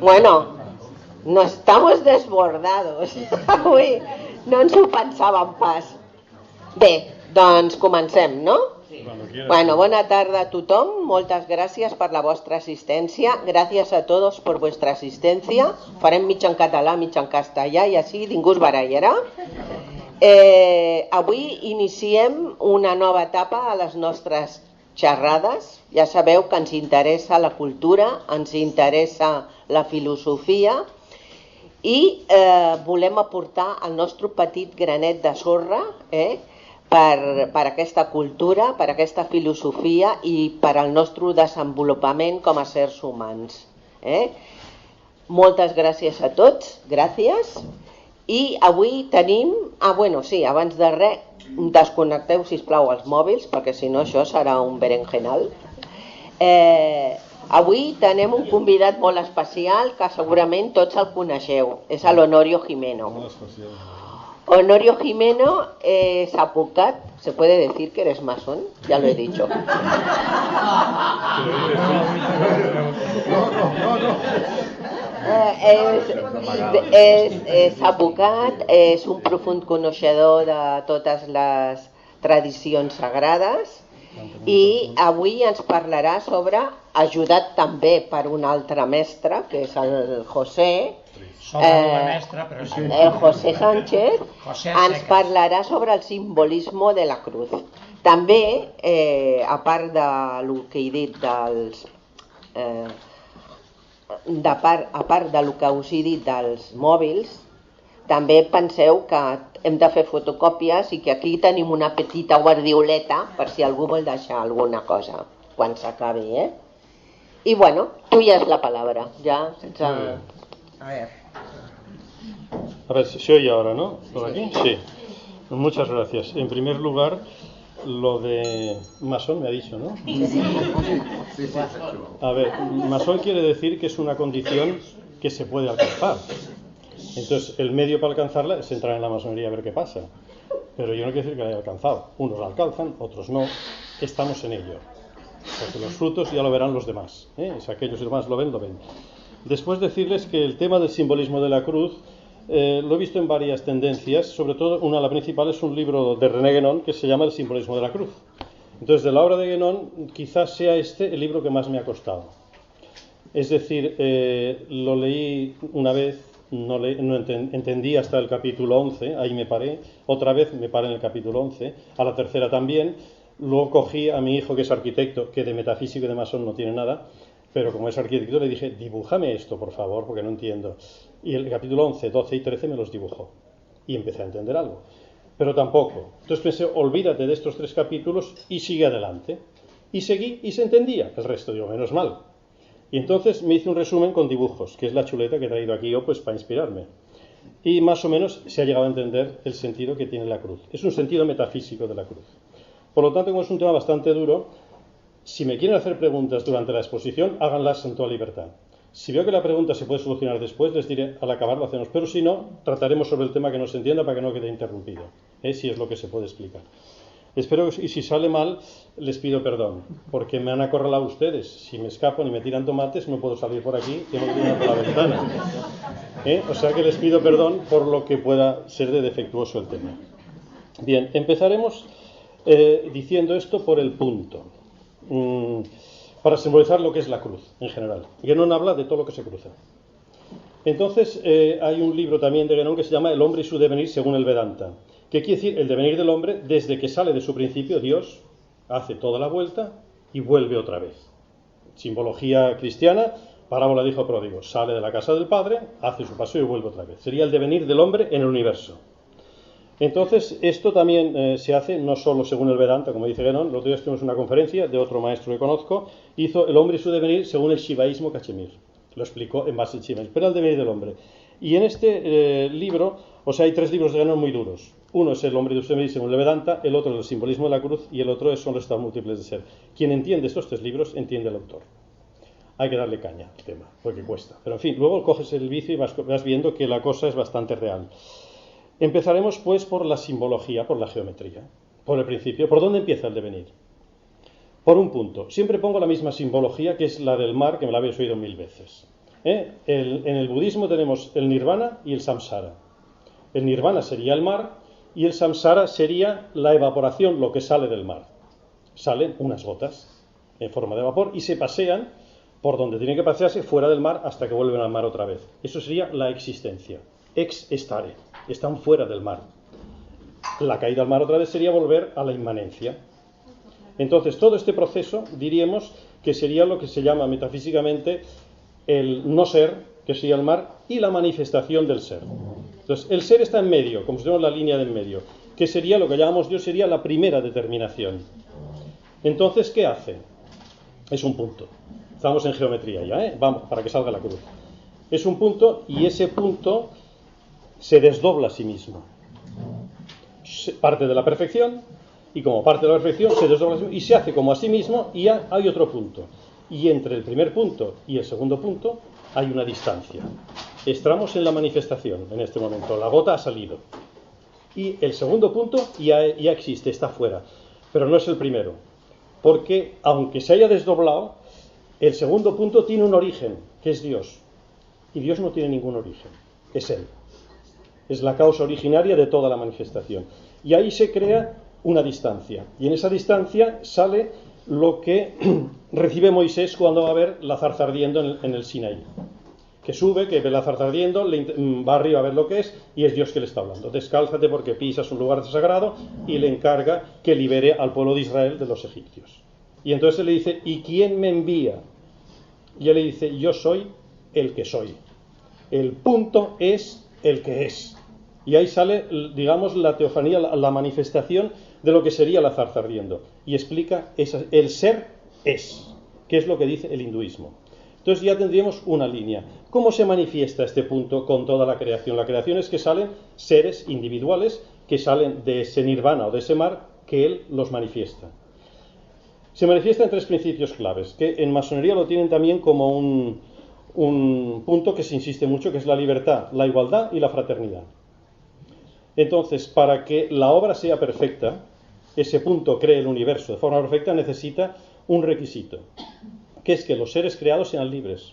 Bueno, no estamos desbordados. Avui no ens ho pensàvem pas. Bé, doncs comencem, no? Sí. Bueno, bona tarda a tothom. Moltes gràcies per la vostra assistència. Gràcies a tots per vostra assistència. Farem mig en català, mig en castellà i així ningú es barallarà. Avui iniciem una nova etapa a les nostres xerrades. Ja sabeu que ens interessa la cultura, ens interessa la filosofia i volem aportar el nostre petit granet de sorra per aquesta cultura, per aquesta filosofia i per al nostre desenvolupament com a sers humans. Moltes gràcies a tots, gràcies. I avui tenim... abans de res, desconnecteu, sisplau, els mòbils, perquè si no això serà un berenjenal. Avui tenim un convidat molt especial que segurament tots el coneixeu. És l'Honorio Gimeno. Honorio Gimeno es advocat. ¿Se puede decir que eres masón? Ya lo he dicho. És advocat, és un profund coneixedor de totes les tradicions sagrades i avui ens parlarà sobre, ajudat també per un altre mestre, que és el José, el José Sánchez, ens parlarà sobre el simbolisme de la cruz. També, a part del que he dit a part del que us he dit dels mòbils, també penseu que hem de fer fotocòpies i que aquí tenim una petita guardioleta per si algú vol deixar alguna cosa quan s'acabi, I bueno, tu ja és la palabra, ya sense... A ver, se oye ahora, ¿no? ¿Por aquí? Sí. Muchas gracias. En primer lugar, lo de masón me ha dicho, ¿no? Sí. A ver, masón quiere decir que es una condición que se puede alcanzar. Entonces, el medio para alcanzarla es entrar en la masonería a ver qué pasa. Pero yo no quiero decir que la haya alcanzado. Unos la alcanzan, otros no. Estamos en ello. Porque los frutos ya lo verán los demás. Si aquellos demás lo ven, lo ven. Después decirles que el tema del simbolismo de la cruz lo he visto en varias tendencias, sobre todo la principal es un libro de René Guénon que se llama El simbolismo de la cruz. Entonces, de la obra de Guénon, quizás sea el libro que más me ha costado. Es decir, lo leí una vez, no entendí hasta el capítulo 11, ahí me paré, otra vez me paré en el capítulo 11, a la tercera también, luego cogí a mi hijo que es arquitecto, que de metafísico y de masón no tiene nada, pero como es arquitecto le dije, dibújame esto, por favor, porque no entiendo. Y el capítulo 11, 12 y 13 me los dibujó. Y empecé a entender algo. Pero tampoco. Entonces pensé, olvídate de estos 3 capítulos y sigue adelante. Y seguí y se entendía. El resto, digo, menos mal. Y entonces me hice un resumen con dibujos, que es la chuleta que he traído aquí yo, pues para inspirarme. Y más o menos se ha llegado a entender el sentido que tiene la cruz. Es un sentido metafísico de la cruz. Por lo tanto, como es un tema bastante duro, si me quieren hacer preguntas durante la exposición, háganlas en toda libertad. Si veo que la pregunta se puede solucionar después, les diré, al acabar lo hacemos. Pero si no, trataremos sobre el tema que no se entienda para que no quede interrumpido, si es lo que se puede explicar. Espero que, y si sale mal, les pido perdón, porque me han acorralado ustedes. Si me escapo y me tiran tomates, no puedo salir por aquí, tengo que ir por la ventana. O sea que les pido perdón por lo que pueda ser de defectuoso el tema. Bien, empezaremos diciendo esto por el punto. Para simbolizar lo que es la cruz en general. Guénon habla de todo lo que se cruza. Entonces hay un libro también de Guénon que se llama El hombre y su devenir según el Vedanta, que quiere decir el devenir del hombre desde que sale de su principio, Dios hace toda la vuelta y vuelve otra vez. Simbología cristiana, parábola de hijo pródigo, sale de la casa del padre, hace su paseo y vuelve otra vez. Sería el devenir del hombre en el universo. Entonces, esto también se hace no solo según el Vedanta, como dice Guénon. El otro día estuvimos en una conferencia de otro maestro que conozco, hizo el hombre y su devenir según el shivaísmo cachemir. Lo explicó en base al shivaísmo, pero el devenir del hombre. Y en este libro, hay 3 libros de Guénon muy duros. Uno es el hombre y su devenir según el Vedanta, el otro es el simbolismo de la cruz y el otro son los estados múltiples de ser. Quien entiende estos 3 libros, entiende al autor. Hay que darle caña al tema, porque cuesta. Pero en fin, luego coges el vicio y vas viendo que la cosa es bastante real. Empezaremos pues por la simbología, por la geometría, por el principio. ¿Por dónde empieza el devenir? Por un punto. Siempre pongo la misma simbología, que es la del mar, que me la habéis oído 1000 veces. En el budismo tenemos el nirvana y el samsara. El nirvana sería el mar y el samsara sería la evaporación, lo que sale del mar. Salen unas gotas en forma de vapor y se pasean por donde tienen que pasearse fuera del mar hasta que vuelven al mar otra vez. Eso sería la existencia. Ex estare. Están fuera del mar. La caída al mar otra vez sería volver a la inmanencia. Entonces, todo este proceso diríamos que sería lo que se llama metafísicamente el no ser, que sería el mar, y la manifestación del ser. Entonces, el ser está en medio, como si tenemos la línea de en medio, que sería lo que llamamos Dios, sería la primera determinación. Entonces, ¿qué hace? Es un punto. Estamos en geometría ya, vamos, para que salga la cruz. Es un punto y ese punto se desdobla a sí mismo. Parte de la perfección y como parte de la perfección se desdobla a sí mismo y se hace como a sí mismo y hay otro punto. Y entre el primer punto y el segundo punto hay una distancia. Estamos en la manifestación en este momento. La gota ha salido. Y el segundo punto ya existe, está fuera. Pero no es el primero. Porque aunque se haya desdoblado, el segundo punto tiene un origen, que es Dios. Y Dios no tiene ningún origen. Es Él. Es la causa originaria de toda la manifestación. Y ahí se crea una distancia. Y en esa distancia sale lo que recibe Moisés cuando va a ver la zarza ardiendo en el Sinaí. Que sube, que ve la zarza ardiendo, va arriba a ver lo que es, y es Dios que le está hablando. Descálzate porque pisas un lugar sagrado, y le encarga que libere al pueblo de Israel de los egipcios. Y entonces él le dice, ¿y quién me envía? Y él le dice, yo soy el que soy. El punto es el que es. Y ahí sale, digamos, la teofanía, la manifestación de lo que sería la zarza ardiendo. Y explica, el ser es, que es lo que dice el hinduismo. Entonces ya tendríamos una línea. ¿Cómo se manifiesta este punto con toda la creación? La creación es que salen seres individuales que salen de ese nirvana o de ese mar que él los manifiesta. Se manifiesta en tres principios claves, que en masonería lo tienen también como un punto que se insiste mucho, que es la libertad, la igualdad y la fraternidad. Entonces, para que la obra sea perfecta, ese punto cree el universo de forma perfecta, necesita un requisito, que es que los seres creados sean libres.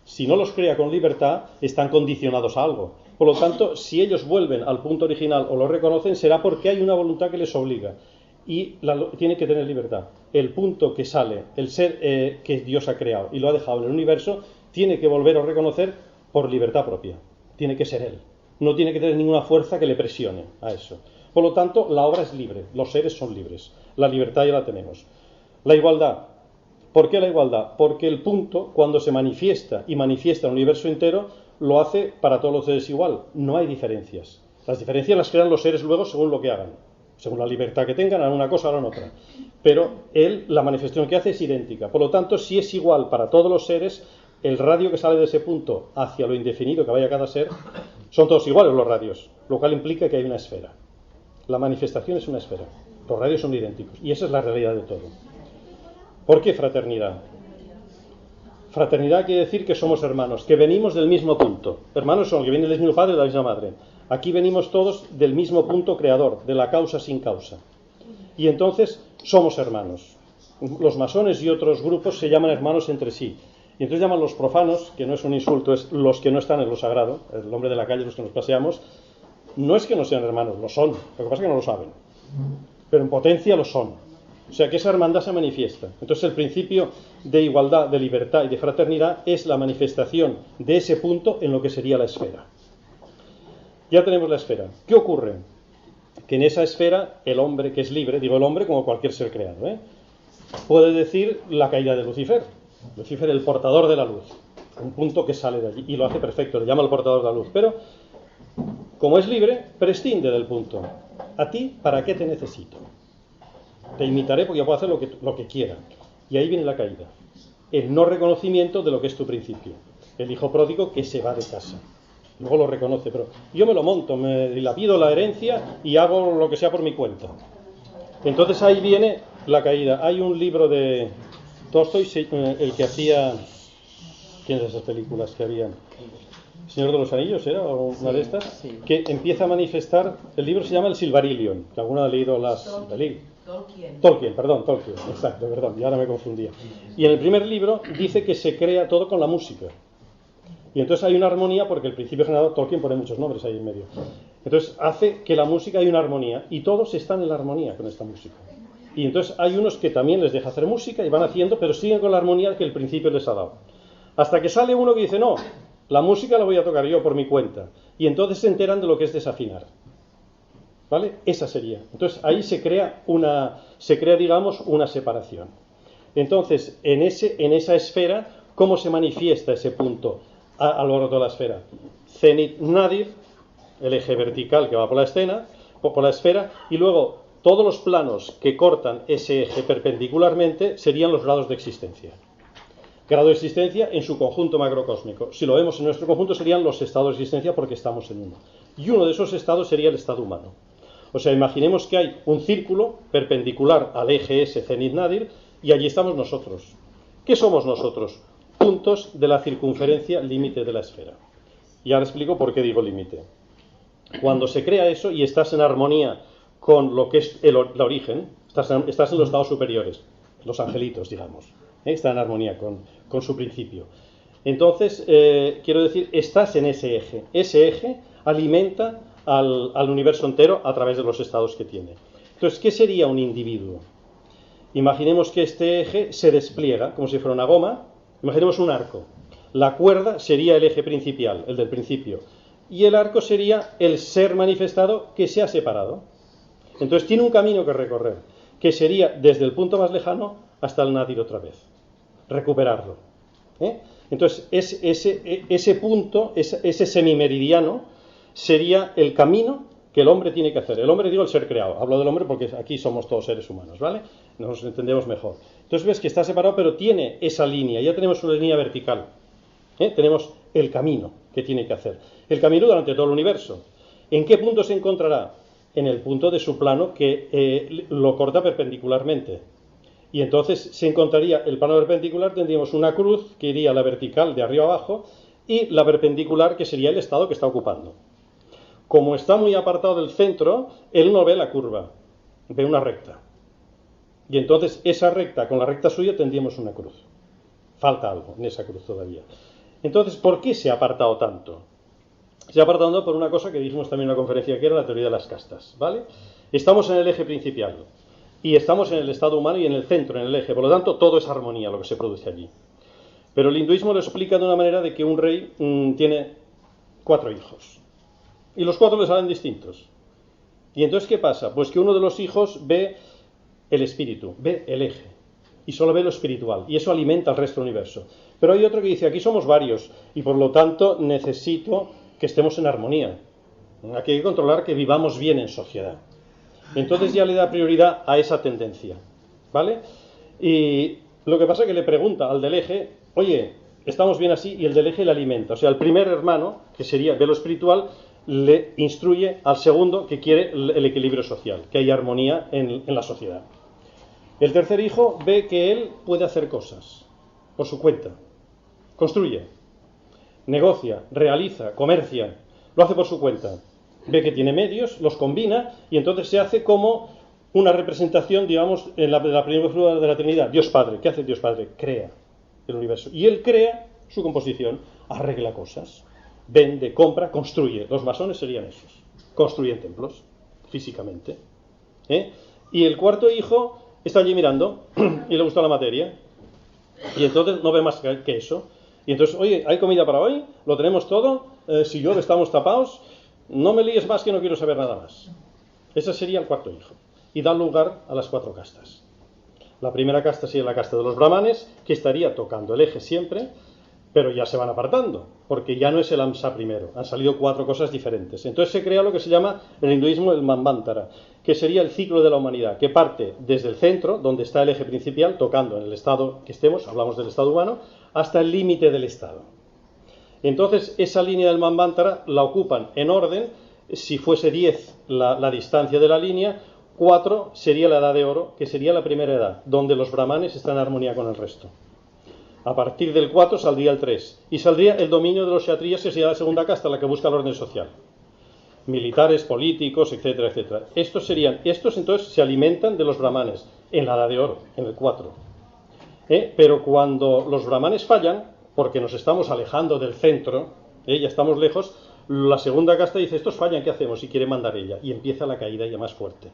Si no los crea con libertad, están condicionados a algo. Por lo tanto, si ellos vuelven al punto original o lo reconocen, será porque hay una voluntad que les obliga. Y tiene que tener libertad. El punto que sale, el ser que Dios ha creado y lo ha dejado en el universo, tiene que volver a reconocer por libertad propia. Tiene que ser Él. No tiene que tener ninguna fuerza que le presione a eso. Por lo tanto, la obra es libre. Los seres son libres. La libertad ya la tenemos. La igualdad. ¿Por qué la igualdad? Porque el punto, cuando se manifiesta y manifiesta el universo entero, lo hace para todos los seres igual. No hay diferencias. Las diferencias las crean los seres luego según lo que hagan. Según la libertad que tengan, harán una cosa, harán otra. Pero él, la manifestación que hace es idéntica. Por lo tanto, si es igual para todos los seres, el radio que sale de ese punto hacia lo indefinido que vaya cada ser, son todos iguales los radios, lo cual implica que hay una esfera. La manifestación es una esfera. Los radios son idénticos. Y esa es la realidad de todo. ¿Por qué fraternidad? Fraternidad quiere decir que somos hermanos, que venimos del mismo punto. Hermanos son que vienen del mismo padre y de la misma madre. Aquí venimos todos del mismo punto creador, de la causa sin causa. Y entonces somos hermanos. Los masones y otros grupos se llaman hermanos entre sí. Y entonces llaman los profanos, que no es un insulto, es los que no están en lo sagrado, el nombre de la calle, los que nos paseamos. No es que no sean hermanos, lo son. Lo que pasa es que no lo saben. Pero en potencia lo son. O sea que esa hermandad se manifiesta. Entonces el principio de igualdad, de libertad y de fraternidad es la manifestación de ese punto en lo que sería la esfera. Ya tenemos la esfera. ¿Qué ocurre? Que en esa esfera el hombre que es libre, digo el hombre como cualquier ser creado, puede decir la caída de Lucifer. Lucifer, el portador de la luz. Un punto que sale de allí y lo hace perfecto, le llama el portador de la luz. Pero como es libre, prescinde del punto. ¿A ti para qué te necesito? Te imitaré porque yo puedo hacer lo que quiera. Y ahí viene la caída. El no reconocimiento de lo que es tu principio. El hijo pródigo que se va de casa. Luego lo reconoce, pero yo me lo monto, me dilapido la herencia y hago lo que sea por mi cuenta. Entonces ahí viene la caída. Hay un libro de Tolstoy, el que hacía... ¿Quién es esas películas que habían? Señor de los Anillos, ¿era? ¿O una de estas? Sí. Que empieza a manifestar... El libro se llama El Silmarillion, que alguno ha leído las películas. Tolkien, exacto, perdón, ya ahora me confundía. Y en el primer libro dice que se crea todo con la música. Y entonces hay una armonía porque el principio generador, Tolkien pone muchos nombres ahí en medio. Entonces hace que la música haya una armonía y todos están en la armonía con esta música. Y entonces hay unos que también les deja hacer música y van haciendo, pero siguen con la armonía que el principio les ha dado. Hasta que sale uno que dice, no, la música la voy a tocar yo por mi cuenta. Y entonces se enteran de lo que es desafinar. ¿Vale? Esa sería. Entonces ahí se crea digamos, una separación. Entonces, en esa esfera, ¿cómo se manifiesta ese punto a lo largo de la esfera? Zenit Nadir, el eje vertical que va por la esfera, y luego todos los planos que cortan ese eje perpendicularmente serían los grados de existencia. Grado de existencia en su conjunto macrocósmico. Si lo vemos en nuestro conjunto serían los estados de existencia porque estamos en uno. Y uno de esos estados sería el estado humano. O sea, imaginemos que hay un círculo perpendicular al eje S Zenit Nadir y allí estamos nosotros. ¿Qué somos nosotros? Puntos de la circunferencia límite de la esfera. Y ahora explico por qué digo límite. Cuando se crea eso y estás en armonía con lo que es el origen, estás en los estados superiores, los angelitos, digamos, está en armonía con su principio. Entonces, quiero decir, estás en ese eje. Ese eje alimenta al universo entero a través de los estados que tiene. Entonces, ¿qué sería un individuo? Imaginemos que este eje se despliega como si fuera una goma. Imaginemos un arco. La cuerda sería el eje principal, el del principio. Y el arco sería el ser manifestado que se ha separado. Entonces tiene un camino que recorrer, que sería desde el punto más lejano hasta el Nadir otra vez. Recuperarlo. Entonces ese punto, ese semimeridiano, sería el camino que el hombre tiene que hacer. El hombre, digo, el ser creado. Hablo del hombre porque aquí somos todos seres humanos, ¿vale? Nos entendemos mejor. Entonces ves que está separado, pero tiene esa línea. Ya tenemos una línea vertical. Tenemos el camino que tiene que hacer. El camino durante todo el universo. ¿En qué punto se encontrará? En el punto de su plano que lo corta perpendicularmente. Y entonces se encontraría el plano perpendicular, tendríamos una cruz que iría a la vertical de arriba abajo y la perpendicular que sería el estado que está ocupando. Como está muy apartado del centro, él no ve la curva, ve una recta. Y entonces esa recta, con la recta suya, tendríamos una cruz. Falta algo en esa cruz todavía. Entonces, ¿por qué se ha apartado tanto? Se ha apartado por una cosa que dijimos también en una conferencia que era la teoría de las castas, ¿vale? Estamos en el eje principal y estamos en el estado humano y en el centro, en el eje. Por lo tanto, todo es armonía lo que se produce allí. Pero el hinduismo lo explica de una manera de que un rey tiene 4 hijos. Y los 4 le salen distintos. Y entonces, ¿qué pasa? Pues que uno de los hijos ve el espíritu, ve el eje. Y solo ve lo espiritual. Y eso alimenta al resto del universo. Pero hay otro que dice, aquí somos varios. Y por lo tanto, necesito que estemos en armonía. Aquí hay que controlar que vivamos bien en sociedad. Entonces ya le da prioridad a esa tendencia. ¿Vale? Y lo que pasa es que le pregunta al del eje, oye, estamos bien así, y el del eje le alimenta. O sea, el primer hermano, que sería de lo espiritual, le instruye al segundo que quiere el equilibrio social, que haya armonía en la sociedad. El tercer hijo ve que él puede hacer cosas por su cuenta. Construye, negocia, realiza, comercia, lo hace por su cuenta. Ve que tiene medios, los combina y entonces se hace como una representación, digamos, en la primera figura de la Trinidad. Dios Padre. ¿Qué hace Dios Padre? Crea el universo. Y él crea su composición, arregla cosas, vende, compra, construye. Los masones serían esos. Construyen templos, físicamente. Y el cuarto hijo está allí mirando y le gusta la materia. Y entonces no ve más que eso. Y entonces, oye, ¿hay comida para hoy? ¿Lo tenemos todo? Si llueve estamos tapados. No me líes más que no quiero saber nada más. Ese sería el cuarto hijo. Y da lugar a las 4 castas. La primera casta sería la casta de los brahmanes, que estaría tocando el eje siempre, pero ya se van apartando, porque ya no es el Amsa primero. Han salido 4 cosas diferentes. Entonces se crea lo que se llama en el hinduismo el Manvantara, que sería el ciclo de la humanidad, que parte desde el centro, donde está el eje principal, tocando en el estado que estemos, hablamos del estado humano, hasta el límite del estado. Entonces esa línea del Manvantara la ocupan en orden. Si fuese 10 la distancia de la línea, 4 sería la edad de oro, que sería la primera edad, donde los brahmanes están en armonía con el resto. A partir del 4 saldría el 3, y saldría el dominio de los kshatriyas, que sería la segunda casta, la que busca el orden social. Militares, políticos, etcétera, etcétera. Estos entonces se alimentan de los brahmanes, en la edad de oro, en el 4. Pero cuando los brahmanes fallan, porque nos estamos alejando del centro, ya estamos lejos, la segunda casta dice, estos fallan, ¿qué hacemos? Y quiere mandar ella, y empieza la caída ya más fuerte.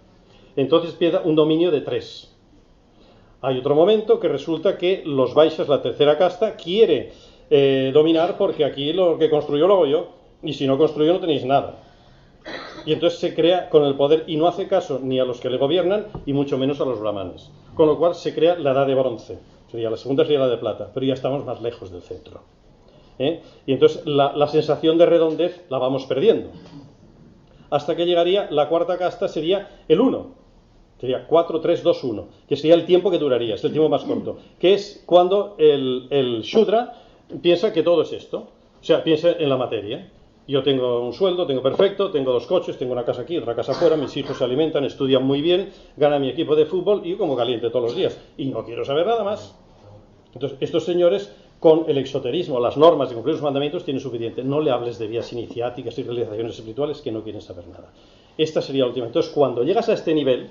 Entonces empieza un dominio de 3. Hay otro momento que resulta que los Vaixas, la tercera casta, quiere dominar porque aquí lo que construyó lo hago yo, y si no construyo no tenéis nada. Y entonces se crea con el poder y no hace caso ni a los que le gobiernan y mucho menos a los brahmanes. Con lo cual se crea la edad de bronce, la segunda sería la de plata, pero ya estamos más lejos del centro. Y entonces la sensación de redondez la vamos perdiendo. Hasta que llegaría la cuarta casta, sería el 1. Sería 4, 3, 2, 1, que sería el tiempo que duraría, es el tiempo más corto, que es cuando el Shudra piensa que todo es esto, o sea, piensa en la materia. Yo tengo un sueldo, tengo perfecto, tengo 2 coches, tengo una casa aquí, otra casa afuera, mis hijos se alimentan, estudian muy bien, gana mi equipo de fútbol y yo como caliente todos los días, y no quiero saber nada más. Entonces, estos señores, con el exoterismo, las normas de cumplir los mandamientos, tienen suficiente. No le hables de vías iniciáticas y realizaciones espirituales que no quieren saber nada. Esta sería la última. Entonces, cuando llegas a este nivel,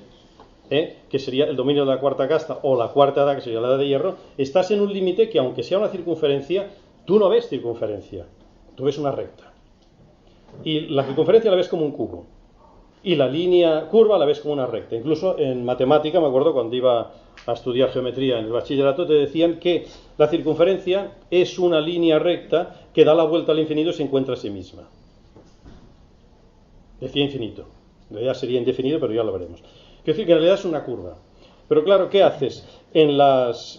que sería el dominio de la cuarta casta o la cuarta edad, que sería la edad de hierro, estás en un límite que, aunque sea una circunferencia, tú no ves circunferencia, tú ves una recta. Y la circunferencia la ves como un cubo. Y la línea curva la ves como una recta. Incluso en matemática, me acuerdo cuando iba a estudiar geometría en el bachillerato, te decían que la circunferencia es una línea recta que da la vuelta al infinito y se encuentra a sí misma. Decía infinito. En realidad sería indefinido, pero ya lo veremos. Quiero decir que en realidad es una curva. Pero claro, ¿qué haces? En las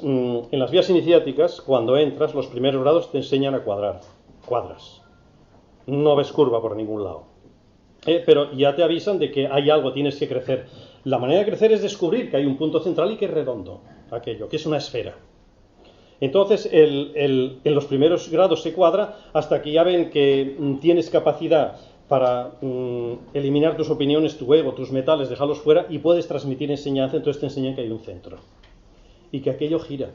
vías iniciáticas, cuando entras, los primeros grados te enseñan a cuadrar. Cuadras. No ves curva por ningún lado. Pero ya te avisan de que hay algo, tienes que crecer. La manera de crecer es descubrir que hay un punto central y que es redondo, aquello, que es una esfera. Entonces, en los primeros grados se cuadra hasta que ya ven que tienes capacidad para eliminar tus opiniones, tu ego, tus metales, dejarlos fuera y puedes transmitir enseñanza, entonces te enseñan que hay un centro y que aquello gira.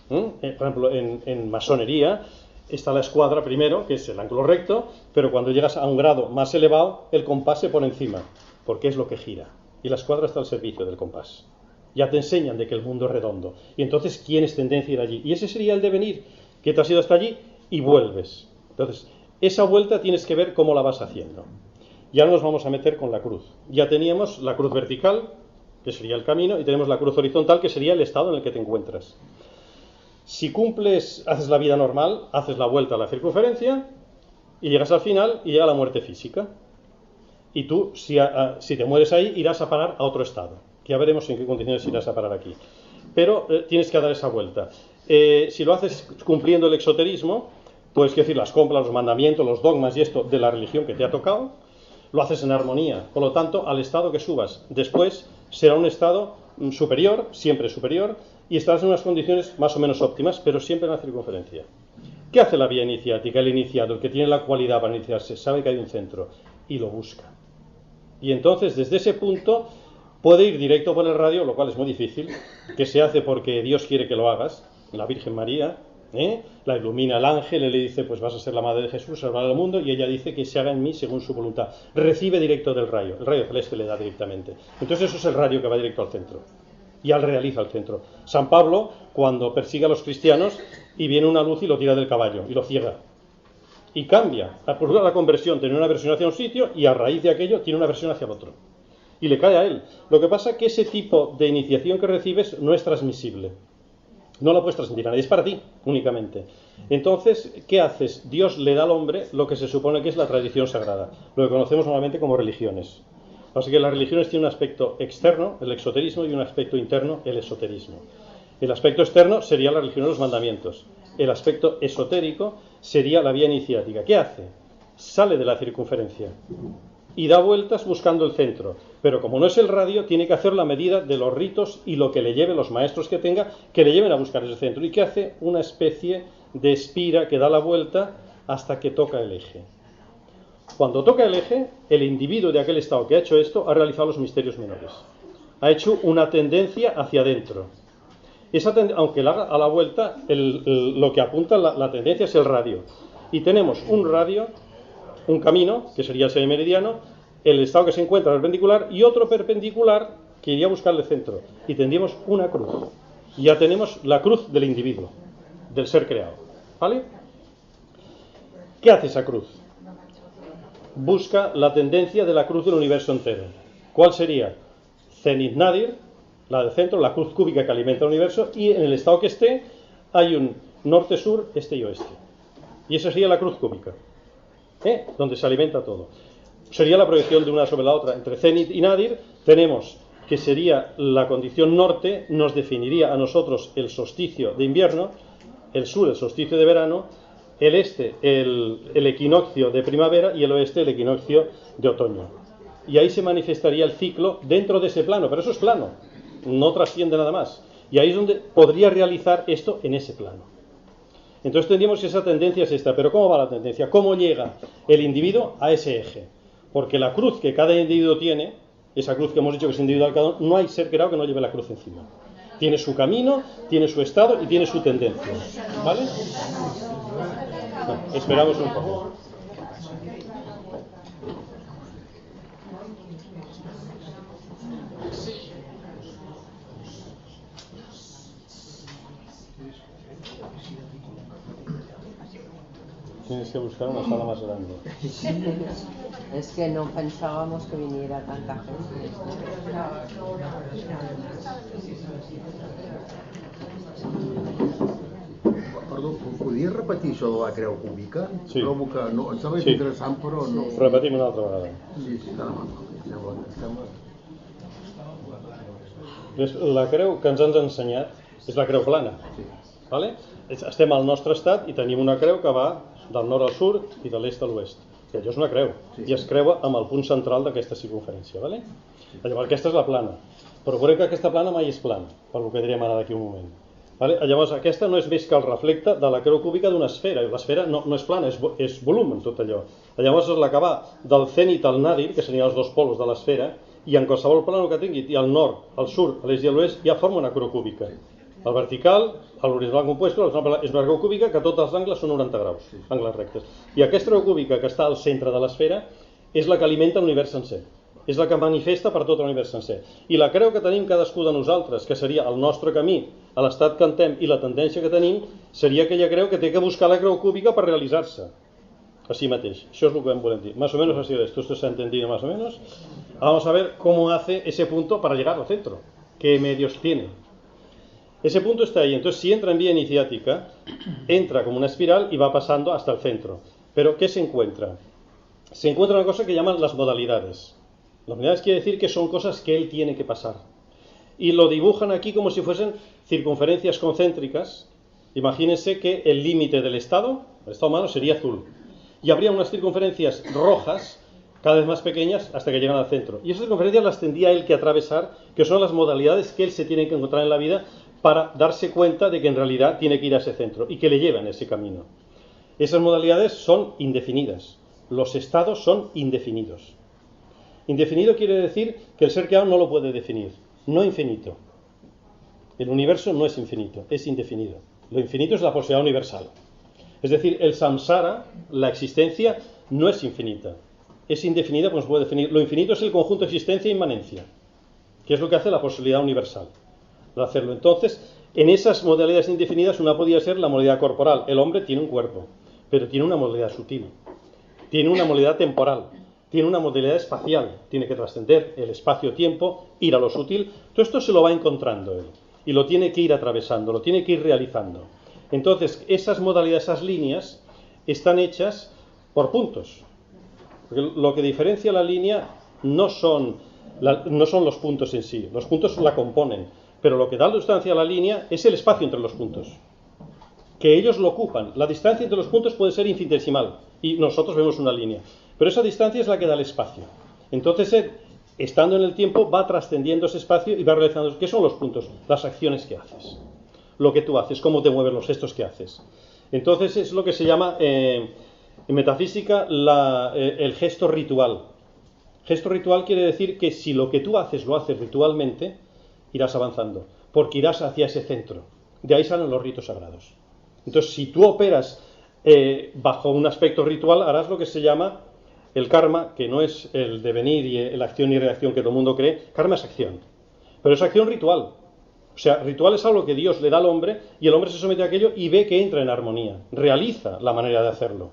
Por ejemplo, en masonería está la escuadra primero, que es el ángulo recto, pero cuando llegas a un grado más elevado, el compás se pone encima, porque es lo que gira. Y la escuadra está al servicio del compás. Ya te enseñan de que el mundo es redondo. Y entonces, ¿quién es tendencia a ir allí? Y ese sería el devenir, que te has ido hasta allí y vuelves. Entonces, esa vuelta tienes que ver cómo la vas haciendo. Ya nos vamos a meter con la cruz. Ya teníamos la cruz vertical, que sería el camino, y tenemos la cruz horizontal, que sería el estado en el que te encuentras. Si cumples, haces la vida normal, haces la vuelta a la circunferencia y llegas al final y llega la muerte física. Y tú, si te mueres ahí, irás a parar a otro estado. Que ya veremos en qué condiciones irás a parar aquí. Pero tienes que dar esa vuelta. Si lo haces cumpliendo el exoterismo, pues quiero decir, las compras, los mandamientos, los dogmas y esto de la religión que te ha tocado, lo haces en armonía. Por lo tanto, al estado que subas después será un estado superior, siempre superior, y estarás en unas condiciones más o menos óptimas, pero siempre en la circunferencia. ¿Qué hace la vía iniciática? El iniciado, el que tiene la cualidad para iniciarse, sabe que hay un centro y lo busca. Y entonces, desde ese punto, puede ir directo por el radio, lo cual es muy difícil, que se hace porque Dios quiere que lo hagas, la Virgen María, la ilumina el ángel, él le dice, pues vas a ser la madre de Jesús, salvar al mundo, y ella dice que se haga en mí según su voluntad. Recibe directo del rayo, el rayo celeste le da directamente. Entonces eso es el rayo que va directo al centro. Y al realiza el centro. San Pablo, cuando persigue a los cristianos y viene una luz y lo tira del caballo y lo ciega. Y cambia. Por la conversión tiene una versión hacia un sitio y a raíz de aquello tiene una versión hacia el otro. Y le cae a él. Lo que pasa es que ese tipo de iniciación que recibes no es transmisible. No la puedes transmitir a nadie, es para ti únicamente. Entonces, ¿qué haces? Dios le da al hombre lo que se supone que es la tradición sagrada, lo que conocemos normalmente como religiones. Así que las religiones tienen un aspecto externo, el exoterismo, y un aspecto interno, el esoterismo. El aspecto externo sería la religión de los mandamientos. El aspecto esotérico sería la vía iniciática. ¿Qué hace? Sale de la circunferencia y da vueltas buscando el centro. Pero como no es el radio, tiene que hacer la medida de los ritos y lo que le lleve, los maestros que tenga, que le lleven a buscar ese centro. ¿Y qué hace? Una especie de espira que da la vuelta hasta que toca el eje. Cuando toca el eje, el individuo de aquel estado que ha hecho esto ha realizado los misterios menores. Ha hecho una tendencia hacia adentro. Aunque haga a la vuelta, lo que apunta la tendencia es el radio. Y tenemos un radio, un camino, que sería el semimeridiano, el estado que se encuentra perpendicular y otro perpendicular que iría a buscar el centro. Y tendríamos una cruz. Y ya tenemos la cruz del individuo, del ser creado. ¿Vale? ¿Qué hace esa cruz? Busca la tendencia de la cruz del universo entero. ¿Cuál sería? Zenit Nadir, la del centro, la cruz cúbica que alimenta el universo, y en el estado que esté hay un norte, sur, este y oeste. Y esa sería la cruz cúbica, donde se alimenta todo. Sería la proyección de una sobre la otra. Entre Zenit y Nadir tenemos que sería la condición norte, nos definiría a nosotros el solsticio de invierno, el sur el solsticio de verano, el este el equinoccio de primavera y el oeste el equinoccio de otoño. Y ahí se manifestaría el ciclo dentro de ese plano, pero eso es plano, no trasciende nada más. Y ahí es donde podría realizar esto en ese plano. Entonces tendríamos que esa tendencia es esta, pero ¿cómo va la tendencia? ¿Cómo llega el individuo a ese eje? Porque la cruz que cada individuo tiene, esa cruz que hemos dicho que es individual cada uno, no hay ser creado que no lleve la cruz encima. Tiene su camino, tiene su estado y tiene su tendencia. ¿Vale? No, esperamos un poco. Tienes que buscar una sala más grande. Es que no pensábamos que viniera tanta gente. Perdó, podries repetir això de la creu cúbica? Sí. Trobo que no, em sembla Sí. interessant, però no... Repetim una altra vegada. Sí, sembla... La creu que ens han ensenyat és la creu plana. Vale? Estem al nostre estat i tenim una creu que va del nord al sud i de l'est a l'oest. I allò és una creu, i es creua amb el punt central d'aquesta circunferència. Vale? Llavors aquesta és la plana, però veurem que aquesta plana mai és plana, per lo que direm ara d'aquí un moment. Vale? Llavors aquesta no és més que el reflecte de la creu cúbica d'una esfera, i l'esfera no és plana, és volum en tot allò. Llavors és la que va del zenit al nadir, que serien els dos polos de l'esfera, i en qualsevol plano que tingui, i al nord, al sud, a l'est i a l'oest, ja forma una creu cúbica. El vertical, l'horitzontal compost, és una creu cúbica que tots els angles són 90 graus, angles rectes. I aquesta creu cúbica que està al centre de l'esfera és la que alimenta l'univers sencer. És la que manifesta per tot l'univers sencer. I la creu que tenim cadascú de nosaltres, que seria el nostre camí, a l'estat que entrem i la tendència que tenim, seria aquella creu que té que buscar la creu cúbica per realitzar-se a sí mateix. Això és el que volem dir. Más o menos así de esto. ¿Esto se ha entendido más o menos? Vamos a ver cómo hace ese punto para llegar al centro. ¿Qué medios tiene? Ese punto está ahí. Entonces, si entra en vía iniciática, entra como una espiral y va pasando hasta el centro. Pero, ¿qué se encuentra? Se encuentra una cosa que llaman las modalidades. Las modalidades quiere decir que son cosas que él tiene que pasar. Y lo dibujan aquí como si fuesen circunferencias concéntricas. Imagínense que el límite del estado humano sería azul. Y habría unas circunferencias rojas, cada vez más pequeñas, hasta que llegan al centro. Y esas circunferencias las tendría él que atravesar, que son las modalidades que él se tiene que encontrar en la vida para darse cuenta de que en realidad tiene que ir a ese centro y que le llevan ese camino. Esas modalidades son indefinidas. Los estados son indefinidos. Indefinido quiere decir que el ser creado no lo puede definir, no infinito. El universo no es infinito, es indefinido. Lo infinito es la posibilidad universal. Es decir, el samsara, la existencia, no es infinita. Es indefinida, pues puede definir. Lo infinito es el conjunto de existencia e inmanencia, que es lo que hace la posibilidad universal. Al hacerlo. Entonces, en esas modalidades indefinidas, una podría ser la modalidad corporal. El hombre tiene un cuerpo, pero tiene una modalidad sutil, tiene una modalidad temporal, tiene una modalidad espacial, tiene que trascender el espacio-tiempo, ir a lo sutil. Todo esto se lo va encontrando él y lo tiene que ir atravesando, lo tiene que ir realizando. Entonces, esas modalidades, esas líneas, están hechas por puntos. Porque lo que diferencia la línea no son los puntos en sí, los puntos la componen. Pero lo que da distancia a la línea es el espacio entre los puntos, que ellos lo ocupan. La distancia entre los puntos puede ser infinitesimal y nosotros vemos una línea, pero esa distancia es la que da el espacio. Entonces, estando en el tiempo, va trascendiendo ese espacio y va realizando. ¿Qué son los puntos? Las acciones que haces, lo que tú haces, cómo te mueves, los gestos que haces. Entonces es lo que se llama en metafísica el gesto ritual. Gesto ritual quiere decir que si lo que tú haces lo haces ritualmente, irás avanzando, porque irás hacia ese centro. De ahí salen los ritos sagrados. Entonces, si tú operas bajo un aspecto ritual, harás lo que se llama el karma, que no es el devenir y la acción y reacción que todo el mundo cree. Karma es acción, pero es acción ritual. O sea, ritual es algo que Dios le da al hombre y el hombre se somete a aquello y ve que entra en armonía, realiza la manera de hacerlo.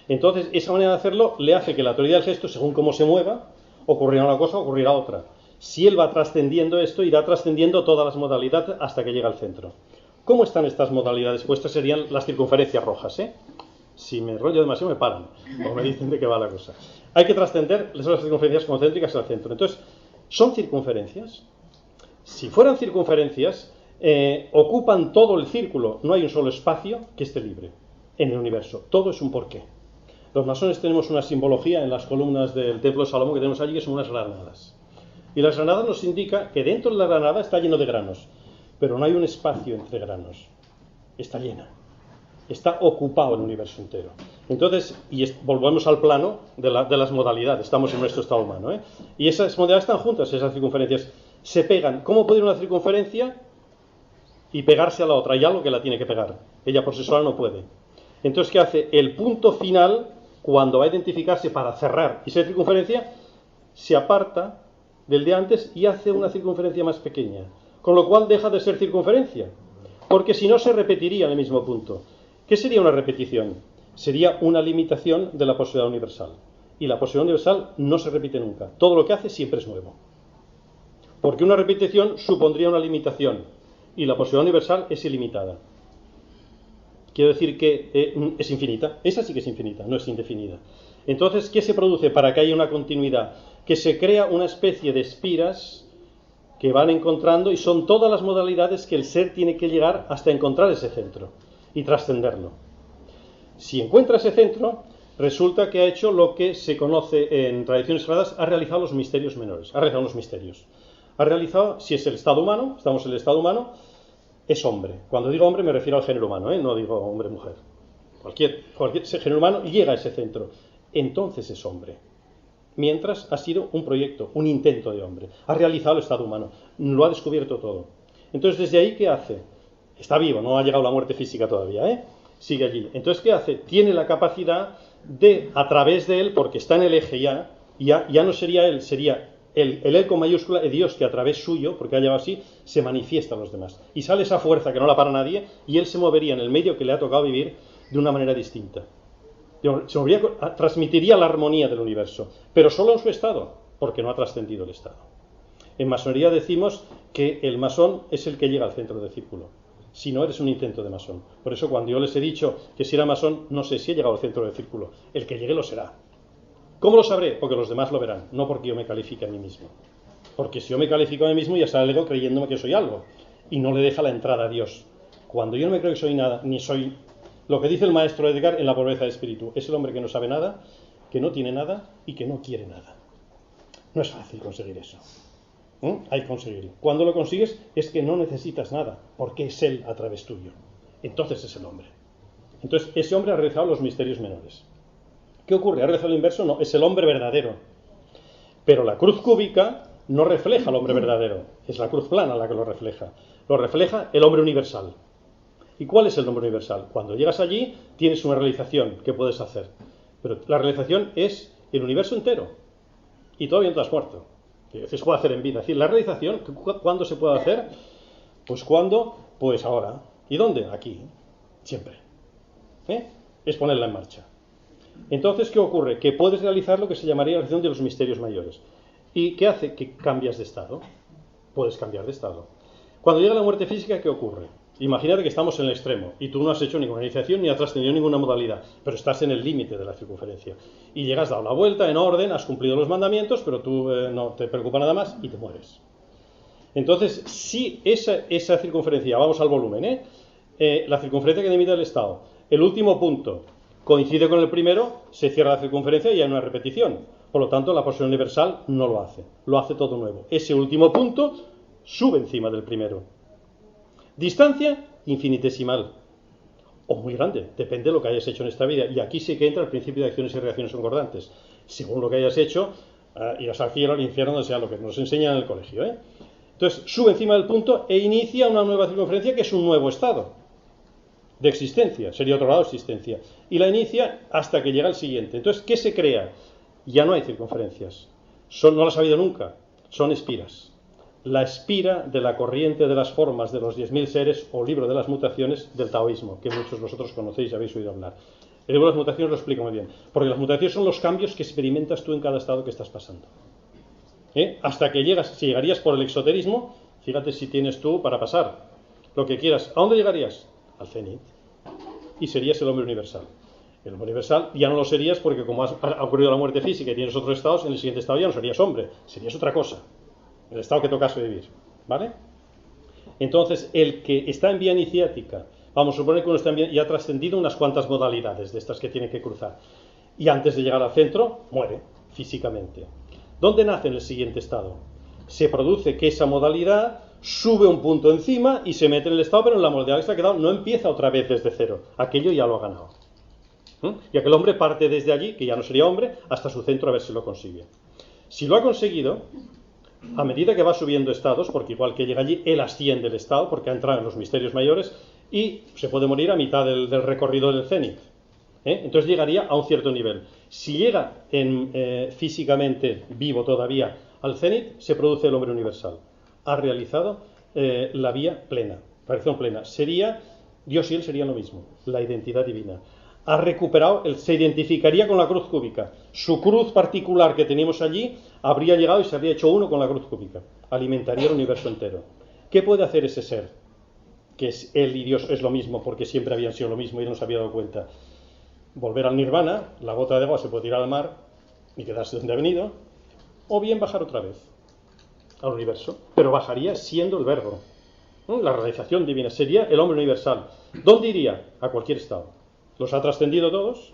Entonces, esa manera de hacerlo le hace que la teoría del gesto, según cómo se mueva, ocurrirá una cosa, ocurrirá otra. Si él va trascendiendo esto, irá trascendiendo todas las modalidades hasta que llega al centro. ¿Cómo están estas modalidades? Pues estas serían las circunferencias rojas, Si me enrollo demasiado me paran, o me dicen de qué va la cosa. Hay que trascender las circunferencias concéntricas al centro. Entonces, ¿son circunferencias? Si fueran circunferencias, ocupan todo el círculo. No hay un solo espacio que esté libre en el universo. Todo es un porqué. Los masones tenemos una simbología en las columnas del Templo de Salomón que tenemos allí, que son unas granadas. Y las granadas nos indica que dentro de la granada está lleno de granos, pero no hay un espacio entre granos. Está llena. Está ocupado el universo entero. Entonces, volvemos al plano de las modalidades. Estamos en nuestro estado humano. Y esas modalidades están juntas, esas circunferencias. Se pegan. ¿Cómo puede ir una circunferencia y pegarse a la otra? Hay algo que la tiene que pegar. Ella por sí sola no puede. Entonces, ¿qué hace? El punto final, cuando va a identificarse para cerrar y ser circunferencia, se aparta del de antes y hace una circunferencia más pequeña. Con lo cual deja de ser circunferencia. Porque si no, se repetiría en el mismo punto. ¿Qué sería una repetición? Sería una limitación de la posibilidad universal. Y la posibilidad universal no se repite nunca. Todo lo que hace siempre es nuevo. Porque una repetición supondría una limitación. Y la posibilidad universal es ilimitada. Quiero decir que es infinita. Esa sí que es infinita, no es indefinida. Entonces, ¿qué se produce para que haya una continuidad? Que se crea una especie de espiras que van encontrando y son todas las modalidades que el ser tiene que llegar hasta encontrar ese centro y trascenderlo. Si encuentra ese centro, resulta que ha hecho lo que se conoce en tradiciones sagradas, ha realizado los misterios menores, ha realizado los misterios. Ha realizado, si es el estado humano, estamos en el estado humano, es hombre. Cuando digo hombre me refiero al género humano, no digo hombre-mujer. Cualquier género humano llega a ese centro. Entonces es hombre. Mientras ha sido un proyecto, un intento de hombre. Ha realizado el estado humano, lo ha descubierto todo. Entonces, ¿desde ahí qué hace? Está vivo, no ha llegado la muerte física todavía, Sigue allí. Entonces, ¿qué hace? Tiene la capacidad de, a través de él, porque está en el eje ya no sería él, sería el él con mayúscula, el Dios que a través suyo, porque ha llegado así, se manifiesta a los demás. Y sale esa fuerza que no la para nadie, y él se movería en el medio que le ha tocado vivir de una manera distinta. Transmitiría la armonía del universo, pero solo en su estado, porque no ha trascendido el estado. En masonería decimos que el masón es el que llega al centro del círculo. Si no, eres un intento de masón. Por eso cuando yo les he dicho que si era masón, no sé si he llegado al centro del círculo. El que llegue lo será. ¿Cómo lo sabré? Porque los demás lo verán, no porque yo me califique a mí mismo. Porque si yo me califico a mí mismo, ya sale el ego creyéndome que soy algo. Y no le deja la entrada a Dios. Cuando yo no me creo que soy nada, ni soy... Lo que dice el maestro Edgar en La pobreza de espíritu, es el hombre que no sabe nada, que no tiene nada y que no quiere nada. No es fácil conseguir eso. Hay que conseguirlo. Cuando lo consigues es que no necesitas nada, porque es él a través tuyo. Entonces es el hombre. Entonces ese hombre ha realizado los misterios menores. ¿Qué ocurre? ¿Ha realizado lo inverso? No, es el hombre verdadero. Pero la cruz cúbica no refleja al hombre verdadero, es la cruz plana la que lo refleja. Lo refleja el hombre universal. ¿Y cuál es el hombre universal? Cuando llegas allí tienes una realización que puedes hacer. Pero la realización es el universo entero. Y todavía no te has muerto. Se puede hacer en vida. Es decir, la realización, ¿cuándo se puede hacer? Pues cuando, pues ahora. ¿Y dónde? Aquí. Siempre. Es ponerla en marcha. Entonces, ¿qué ocurre? Que puedes realizar lo que se llamaría la realización de los misterios mayores. ¿Y qué hace? Que cambias de estado. Puedes cambiar de estado. Cuando llega la muerte física, ¿qué ocurre? Imagínate que estamos en el extremo y tú no has hecho ninguna iniciación ni has trascendido ninguna modalidad, pero estás en el límite de la circunferencia. Y llegas, dado la vuelta en orden, has cumplido los mandamientos, pero tú no te preocupa nada más y te mueres. Entonces, si esa circunferencia, vamos al volumen, la circunferencia que delimita el estado, el último punto coincide con el primero, se cierra la circunferencia y hay una repetición. Por lo tanto, la posición universal no lo hace todo nuevo. Ese último punto sube encima del primero. Distancia infinitesimal o muy grande, depende de lo que hayas hecho en esta vida. Y aquí sí que entra el principio de acciones y reacciones concordantes. Según lo que hayas hecho, irás al cielo, al infierno, o sea, lo que nos enseñan en el colegio. Entonces, sube encima del punto e inicia una nueva circunferencia que es un nuevo estado de existencia, sería otro lado de existencia. Y la inicia hasta que llega al siguiente. Entonces, ¿qué se crea? Ya no hay circunferencias. No las ha habido nunca. Son espiras. la espira de la corriente de las formas de los 10.000 seres o libro de las mutaciones del taoísmo, que muchos de vosotros conocéis y habéis oído hablar. El libro de las mutaciones lo explico muy bien, porque las mutaciones son los cambios que experimentas tú en cada estado que estás pasando. Hasta que llegas, si llegarías por el exoterismo, fíjate si tienes tú para pasar lo que quieras. ¿A dónde llegarías? Al cenit. Y serías el hombre universal. El hombre universal ya no lo serías porque como ha ocurrido la muerte física y tienes otros estados, en el siguiente estado ya no serías hombre, serías otra cosa. El estado que tocase vivir, ¿vale? Entonces, el que está en vía iniciática, vamos a suponer que uno está en vía, y ha trascendido unas cuantas modalidades de estas que tiene que cruzar, y antes de llegar al centro, muere físicamente. ¿Dónde nace en el siguiente estado? Se produce que esa modalidad sube un punto encima y se mete en el estado, pero en la modalidad que se ha quedado no empieza otra vez desde cero. Aquello ya lo ha ganado. Y aquel hombre parte desde allí, que ya no sería hombre, hasta su centro a ver si lo consigue. Si lo ha conseguido, a medida que va subiendo estados, porque igual que llega allí, él asciende el estado, porque ha entrado en los misterios mayores, y se puede morir a mitad del recorrido del cenit. Entonces llegaría a un cierto nivel. Si llega físicamente vivo todavía al cenit, se produce el hombre universal. Ha realizado la vía plena, la realización plena. Dios y él serían lo mismo, la identidad divina. Ha recuperado, se identificaría con la cruz cúbica. Su cruz particular que teníamos allí habría llegado y se habría hecho uno con la cruz cúbica. Alimentaría el universo entero. ¿Qué puede hacer ese ser? Que es él y Dios es lo mismo, porque siempre habían sido lo mismo y él no se había dado cuenta. Volver al nirvana, la gota de agua se puede tirar al mar y quedarse donde ha venido, o bien bajar otra vez al universo, pero bajaría siendo el verbo. La realización divina sería el hombre universal. ¿Dónde iría? A cualquier estado. Los ha trascendido todos,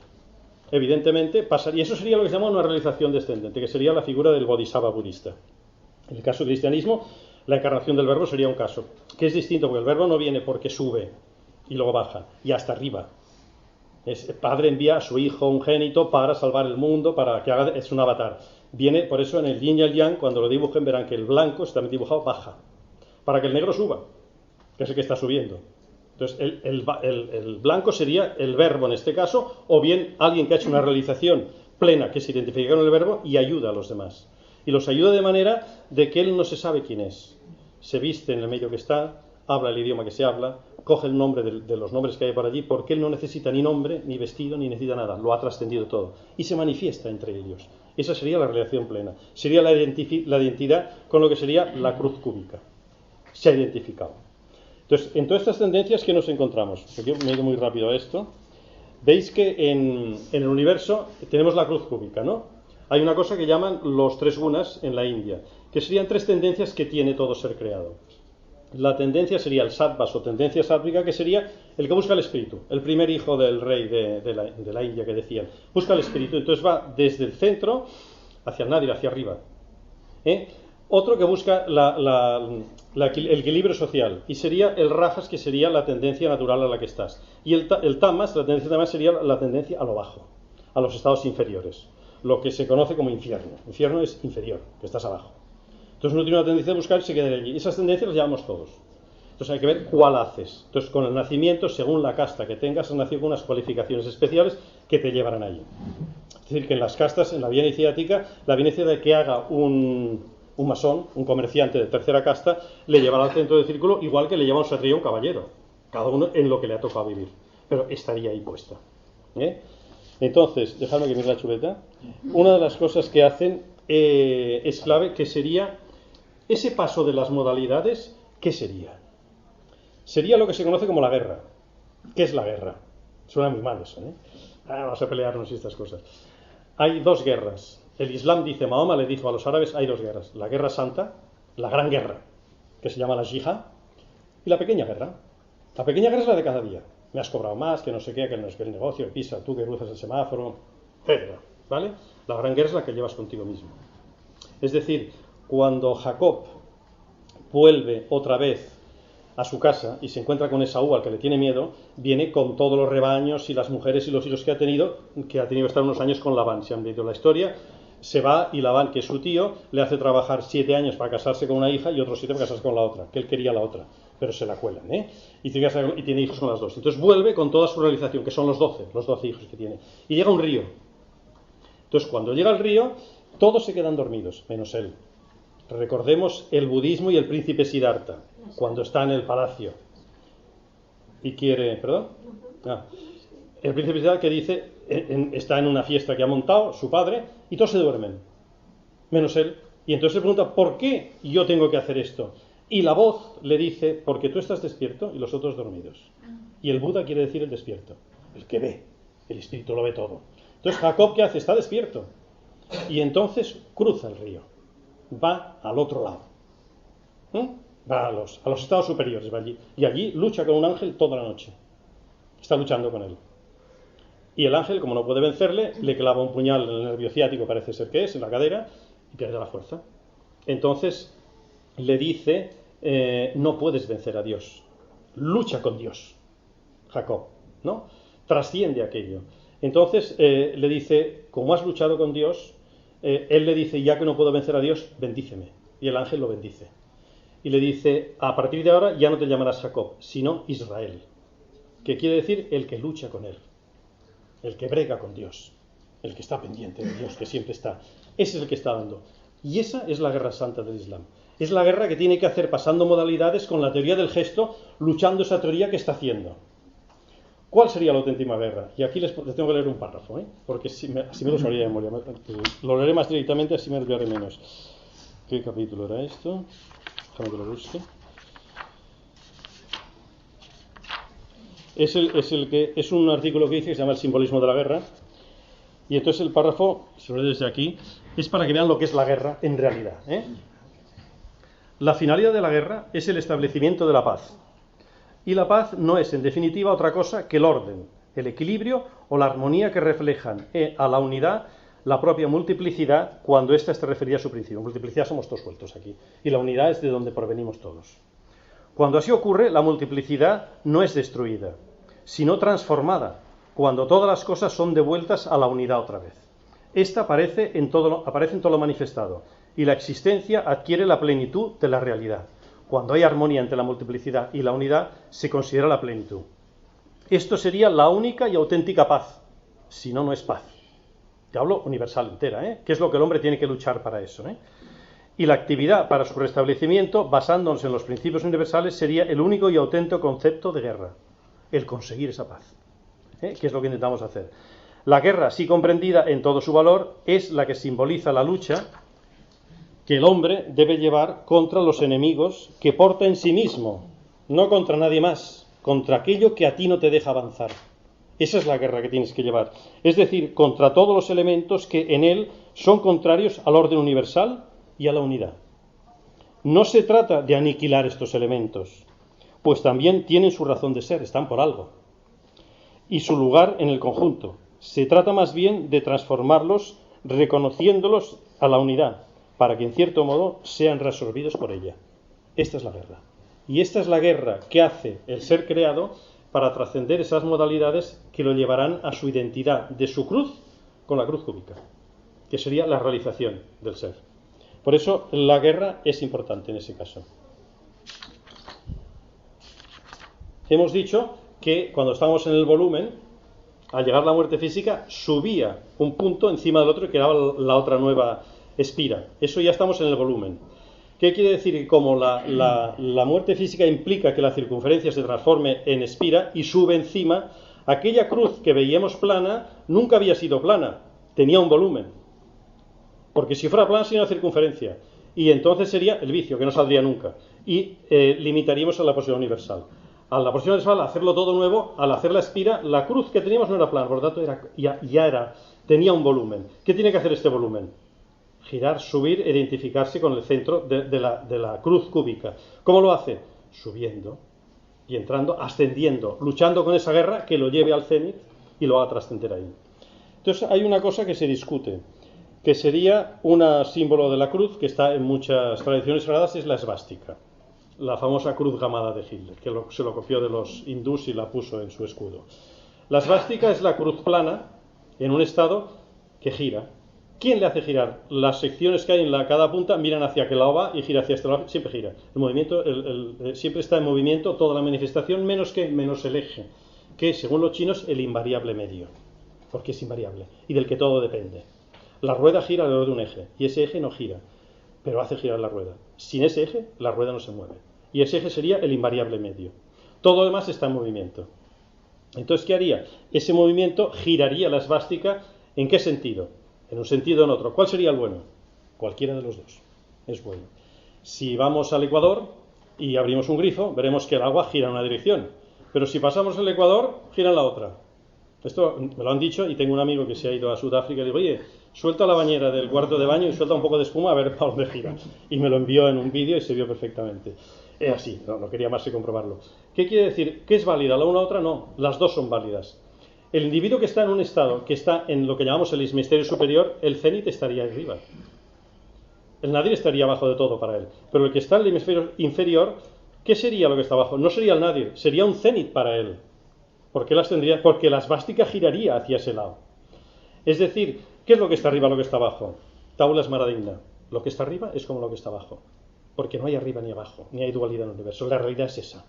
evidentemente pasaría. Eso sería lo que se llama una realización descendente, que sería la figura del bodhisattva budista. En el caso del cristianismo, la encarnación del verbo sería un caso, que es distinto, porque el verbo no viene porque sube y luego baja, y hasta arriba. El Padre envía a su Hijo ungénito para salvar el mundo, para que haga, es un avatar. Viene, por eso en el yin y el yang, cuando lo dibujen verán que el blanco está dibujado baja, para que el negro suba, que es el que está subiendo. Entonces el blanco sería el verbo en este caso, o bien alguien que ha hecho una realización plena, que se identifica con el verbo y ayuda a los demás. Y los ayuda de manera de que él no se sabe quién es. Se viste en el medio que está, habla el idioma que se habla, coge el nombre de los nombres que hay por allí, porque él no necesita ni nombre, ni vestido, ni necesita nada, lo ha trascendido todo. Y se manifiesta entre ellos. Esa sería la realización plena. Sería la identidad con lo que sería la cruz cúbica. Se ha identificado. Entonces, en todas estas tendencias, ¿qué nos encontramos? Porque me he ido muy rápido a esto. Veis que en el universo tenemos la cruz cúbica, ¿no? Hay una cosa que llaman los 3 gunas en la India, que serían 3 tendencias que tiene todo ser creado. La tendencia sería el sattvas o tendencia sátvica, que sería el que busca el espíritu, el primer hijo del rey de la India que decían. Busca el espíritu, entonces va desde el centro hacia el nadir, hacia arriba. Otro que busca el equilibrio social, y sería el rajas, que sería la tendencia natural a la que estás. Y el tamas, la tendencia tamas sería la tendencia a lo bajo, a los estados inferiores, lo que se conoce como infierno. Infierno es inferior, que estás abajo. Entonces uno tiene una tendencia a buscar y se queda allí. Esas tendencias las llamamos todos. Entonces hay que ver cuál haces. Entonces con el nacimiento, según la casta que tengas, has nacido con unas cualificaciones especiales que te llevarán allí. Es decir, que en las castas, en la vía iniciática, la vía iniciática que haga un masón, un comerciante de tercera casta, le llevará al centro del círculo igual que le lleva un satrio a un caballero. Cada uno en lo que le ha tocado vivir. Pero estaría ahí puesta. Entonces, dejadme que mire la chuleta. Una de las cosas que hacen es clave, que sería ese paso de las modalidades. ¿Qué sería? Sería lo que se conoce como la guerra. ¿Qué es la guerra? Suena muy mal eso, vamos a pelearnos y estas cosas. Hay 2 guerras. El Islam dice, Mahoma le dijo a los árabes, hay 2 guerras. La guerra santa, la gran guerra, que se llama la yihad, y la pequeña guerra. La pequeña guerra es la de cada día. Me has cobrado más, que no sé qué, que no es que el negocio, que pisa, tú que cruzas el semáforo, etc. ¿Vale? La gran guerra es la que llevas contigo mismo. Es decir, cuando Jacob vuelve otra vez a su casa y se encuentra con Esaú, al que le tiene miedo, viene con todos los rebaños y las mujeres y los hijos que ha tenido que estar unos años con Labán. Si han leído la historia, se va y Labán, que es su tío, le hace trabajar 7 años para casarse con una hija y otros 7 para casarse con la otra, que él quería la otra, pero se la cuelan, y tiene hijos con las 2. Entonces vuelve con toda su realización, que son los 12 hijos que tiene, y llega a un río. Entonces cuando llega al río, todos se quedan dormidos, menos él. Recordemos el budismo y el príncipe Siddhartha, cuando está en el palacio y quiere... ¿Perdón? El príncipe Siddhartha que dice, está en una fiesta que ha montado su padre y todos se duermen, menos él. Y entonces se pregunta, ¿por qué yo tengo que hacer esto? Y la voz le dice, porque tú estás despierto y los otros dormidos. Y el Buda quiere decir el despierto, el que ve, el espíritu lo ve todo. Entonces Jacob, ¿qué hace? Está despierto. Y entonces cruza el río, va al otro lado, va a los estados superiores, va allí. Y allí lucha con un ángel toda la noche. Está luchando con él. Y el ángel, como no puede vencerle, le clava un puñal en el nervio ciático, parece ser que es, en la cadera, y pierde la fuerza. Entonces le dice, no puedes vencer a Dios, lucha con Dios, Jacob, ¿no? Trasciende aquello. Entonces le dice, como has luchado con Dios, él le dice, ya que no puedo vencer a Dios, bendíceme. Y el ángel lo bendice. Y le dice, a partir de ahora ya no te llamarás Jacob, sino Israel, que quiere decir el que lucha con él, el que brega con Dios, el que está pendiente de Dios, que siempre está. Ese es el que está dando. Y esa es la guerra santa del Islam. Es la guerra que tiene que hacer pasando modalidades con la teoría del gesto, luchando esa teoría que está haciendo. ¿Cuál sería la auténtica guerra? Y aquí les tengo que leer un párrafo, porque así me lo sabría de memoria. Lo leeré más directamente, así me olvidaré menos. ¿Qué capítulo era esto? Déjame que lo busque. Es un artículo que dice que se llama El simbolismo de la guerra. Y entonces el párrafo, se lo leo desde aquí, es para que vean lo que es la guerra en realidad. La finalidad de la guerra es el establecimiento de la paz. Y la paz no es, en definitiva, otra cosa que el orden, el equilibrio o la armonía que reflejan a la unidad la propia multiplicidad cuando ésta esté referida a su principio. Multiplicidad somos todos sueltos aquí. Y la unidad es de donde provenimos todos. Cuando así ocurre, la multiplicidad no es destruida, sino transformada, cuando todas las cosas son devueltas a la unidad otra vez. Esta aparece en todo lo manifestado, y la existencia adquiere la plenitud de la realidad. Cuando hay armonía entre la multiplicidad y la unidad, se considera la plenitud. Esto sería la única y auténtica paz, si no, no es paz. Te hablo universal entera, que es lo que el hombre tiene que luchar para eso. Y la actividad para su restablecimiento, basándonos en los principios universales, sería el único y auténtico concepto de guerra, el conseguir esa paz, que es lo que intentamos hacer. La guerra, así comprendida en todo su valor, es la que simboliza la lucha que el hombre debe llevar contra los enemigos que porta en sí mismo, no contra nadie más, contra aquello que a ti no te deja avanzar. Esa es la guerra que tienes que llevar. Es decir, contra todos los elementos que en él son contrarios al orden universal y a la unidad. No se trata de aniquilar estos elementos, pues también tienen su razón de ser, están por algo, y su lugar en el conjunto. Se trata más bien de transformarlos, reconociéndolos a la unidad, para que en cierto modo sean reabsorbidos por ella. Esta es la guerra. Y esta es la guerra que hace el ser creado para trascender esas modalidades que lo llevarán a su identidad de su cruz con la cruz cúbica, que sería la realización del ser. Por eso la guerra es importante en ese caso. Hemos dicho que cuando estábamos en el volumen, al llegar la muerte física, subía un punto encima del otro y quedaba la otra nueva espira. Eso ya estamos en el volumen. ¿Qué quiere decir? Que como la muerte física implica que la circunferencia se transforme en espira y sube encima, aquella cruz que veíamos plana nunca había sido plana, tenía un volumen. Porque si fuera plana sería una circunferencia. Y entonces sería el vicio, que no saldría nunca. Y limitaríamos a la posición universal. A la posición universal, al hacerlo todo nuevo, al hacer la espira, la cruz que teníamos no era plana, por lo tanto tenía un volumen. ¿Qué tiene que hacer este volumen? Girar, subir, identificarse con el centro de la cruz cúbica. ¿Cómo lo hace? Subiendo y entrando, ascendiendo, luchando con esa guerra que lo lleve al cenit y lo haga trascender ahí. Entonces hay una cosa que se discute, que sería un símbolo de la cruz que está en muchas tradiciones sagradas, es la esvástica, la famosa cruz gamada de Hitler, que se lo copió de los hindús y la puso en su escudo. La esvástica es la cruz plana en un estado que gira. ¿Quién le hace girar? Las secciones que hay en cada punta miran hacia aquel lado va y gira hacia este lado, siempre gira. El movimiento siempre está en movimiento toda la manifestación, menos el eje, que según los chinos el invariable medio, porque es invariable y del que todo depende. La rueda gira alrededor de un eje y ese eje no gira. pero hace girar la rueda. Sin ese eje, la rueda no se mueve. Y ese eje sería el invariable medio. Todo lo demás está en movimiento. Entonces, ¿qué haría? Ese movimiento giraría la esvástica. ¿En qué sentido? En un sentido o en otro. ¿Cuál sería el bueno? Cualquiera de los dos es bueno. Si vamos al Ecuador y abrimos un grifo, veremos que el agua gira en una dirección. Pero si pasamos el Ecuador, gira en la otra. Esto me lo han dicho y tengo un amigo que se ha ido a Sudáfrica y digo, oye, suelta la bañera del cuarto de baño y suelta un poco de espuma a ver para dónde gira. Y me lo envió en un vídeo y se vio perfectamente. Es así, no quería más que comprobarlo. ¿Qué quiere decir? ¿Que es válida la una u otra? No, las dos son válidas. El individuo que está en un estado, que está en lo que llamamos el hemisferio superior, el cenit estaría arriba. El nadir estaría abajo de todo para él. Pero el que está en el hemisferio inferior, ¿qué sería lo que está abajo? No sería el nadir, sería un cenit para él. Porque la esvástica giraría hacia ese lado. Es decir, ¿qué es lo que está arriba, lo que está abajo? Taula esmaradina. Lo que está arriba es como lo que está abajo. Porque no hay arriba ni abajo, ni hay dualidad en el universo. La realidad es esa.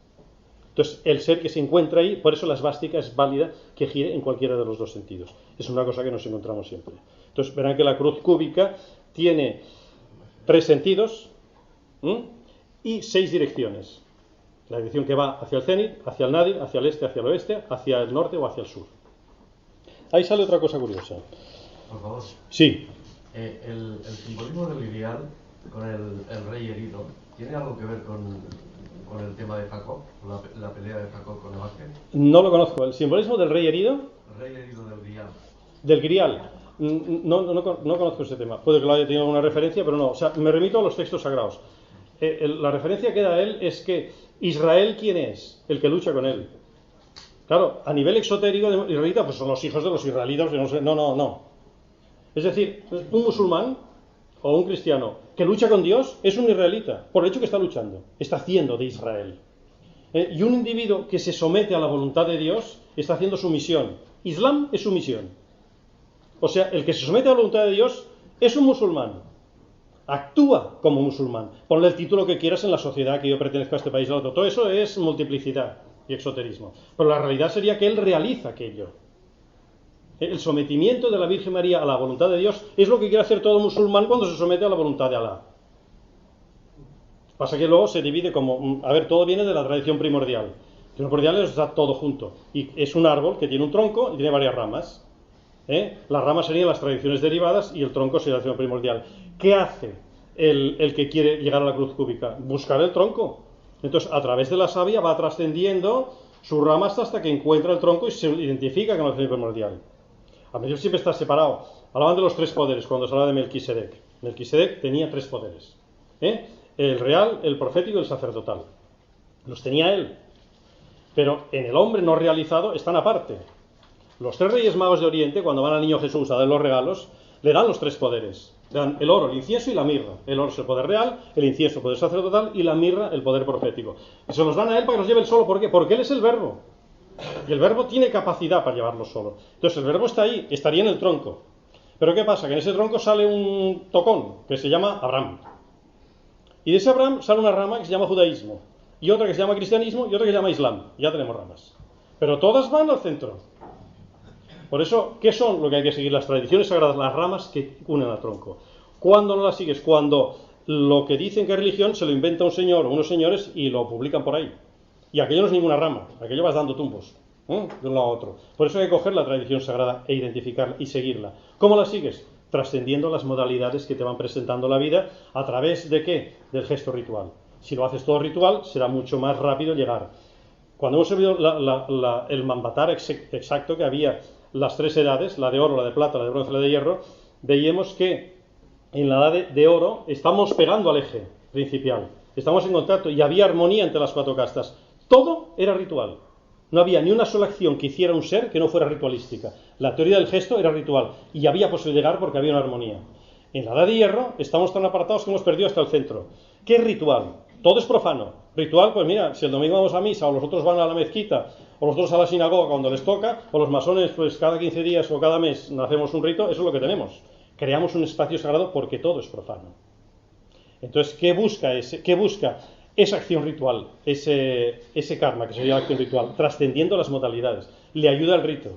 Entonces, el ser que se encuentra ahí, por eso la esvástica es válida que gire en cualquiera de los dos sentidos. Es una cosa que nos encontramos siempre. Entonces, verán que la cruz cúbica tiene 3 sentidos y 6 direcciones. La dirección que va hacia el cenit, hacia el nadir, hacia el este, hacia el oeste, hacia el norte o hacia el sur. Ahí sale otra cosa curiosa. Por favor. Sí. El simbolismo del ideal con el rey herido, ¿tiene algo que ver con el tema de Jacob? La pelea de Jacob con el ángel. No lo conozco. ¿El simbolismo del rey herido? El rey herido del Grial. Del Grial. No conozco ese tema. Puede que lo haya tenido alguna referencia, pero no. O sea, me remito a los textos sagrados. La referencia que da él es que Israel, ¿quién es? El que lucha con él. Claro, a nivel exotérico de israelita, pues son los hijos de los israelitas. No. Es decir, un musulmán o un cristiano que lucha con Dios es un israelita, por el hecho que está luchando, está haciendo de Israel. Y un individuo que se somete a la voluntad de Dios está haciendo su misión. Islam es su misión. O sea, el que se somete a la voluntad de Dios es un musulmán. Actúa como musulmán. Ponle el título que quieras en la sociedad, que yo pertenezco a este país o al otro. Todo eso es multiplicidad y exoterismo. Pero la realidad sería que él realiza aquello. El sometimiento de la Virgen María a la voluntad de Dios es lo que quiere hacer todo musulmán cuando se somete a la voluntad de Alá. Pasa que luego se divide como... A ver, todo viene de la tradición primordial. La primordial está todo junto. Y es un árbol que tiene un tronco y tiene varias ramas. Las ramas serían las tradiciones derivadas y el tronco sería la tradición primordial. ¿Qué hace el que quiere llegar a la cruz cúbica? Buscar el tronco. Entonces, a través de la savia va trascendiendo sus ramas hasta que encuentra el tronco y se identifica con la tradición primordial. A medio siempre está separado. Hablaban de los 3 poderes cuando se habla de Melquisedec. Melquisedec tenía 3 poderes. El real, el profético y el sacerdotal. Los tenía él. Pero en el hombre no realizado están aparte. Los 3 reyes magos de Oriente, cuando van al niño Jesús a dar los regalos, le dan los 3 poderes. Le dan el oro, el incienso y la mirra. El oro es el poder real, el incienso el poder sacerdotal y la mirra el poder profético. Y se los dan a él para que los lleve él solo. ¿Por qué? Porque él es el verbo. Y el verbo tiene capacidad para llevarlo solo. Entonces el verbo está ahí, estaría en el tronco. Pero ¿qué pasa? Que en ese tronco sale un tocón que se llama Abraham. Y de ese Abraham sale una rama que se llama judaísmo. Y otra que se llama cristianismo y otra que se llama islam. Ya tenemos ramas. Pero todas van al centro. Por eso, ¿qué son lo que hay que seguir? Las tradiciones sagradas, las ramas que unen al tronco. ¿Cuándo no las sigues? Cuando lo que dicen que es religión se lo inventa un señor o unos señores y lo publican por ahí. Y aquello no es ninguna rama, aquello vas dando tumbos, de un lado a otro. Por eso hay que coger la tradición sagrada e identificarla y seguirla. ¿Cómo la sigues? Trascendiendo las modalidades que te van presentando la vida. ¿A través de qué? Del gesto ritual. Si lo haces todo ritual, será mucho más rápido llegar. Cuando hemos visto el mambatar exacto que había las 3 edades, la de oro, la de plata, la de bronce y la de hierro, veíamos que en la edad de oro estamos pegando al eje principal. Estamos en contacto y había armonía entre las 4 castas. Todo era ritual. No había ni una sola acción que hiciera un ser que no fuera ritualística. La teoría del gesto era ritual y había posibilidad de llegar porque había una armonía. En la edad de hierro estamos tan apartados que hemos perdido hasta el centro. ¿Qué es ritual? Todo es profano. Ritual, pues mira, si el domingo vamos a misa o los otros van a la mezquita o los otros a la sinagoga cuando les toca, o los masones pues cada 15 días o cada mes hacemos un rito, eso es lo que tenemos. Creamos un espacio sagrado porque todo es profano. Entonces, ¿qué busca esa acción ritual, ese karma que sería la acción ritual? Trascendiendo las modalidades. Le ayuda el rito.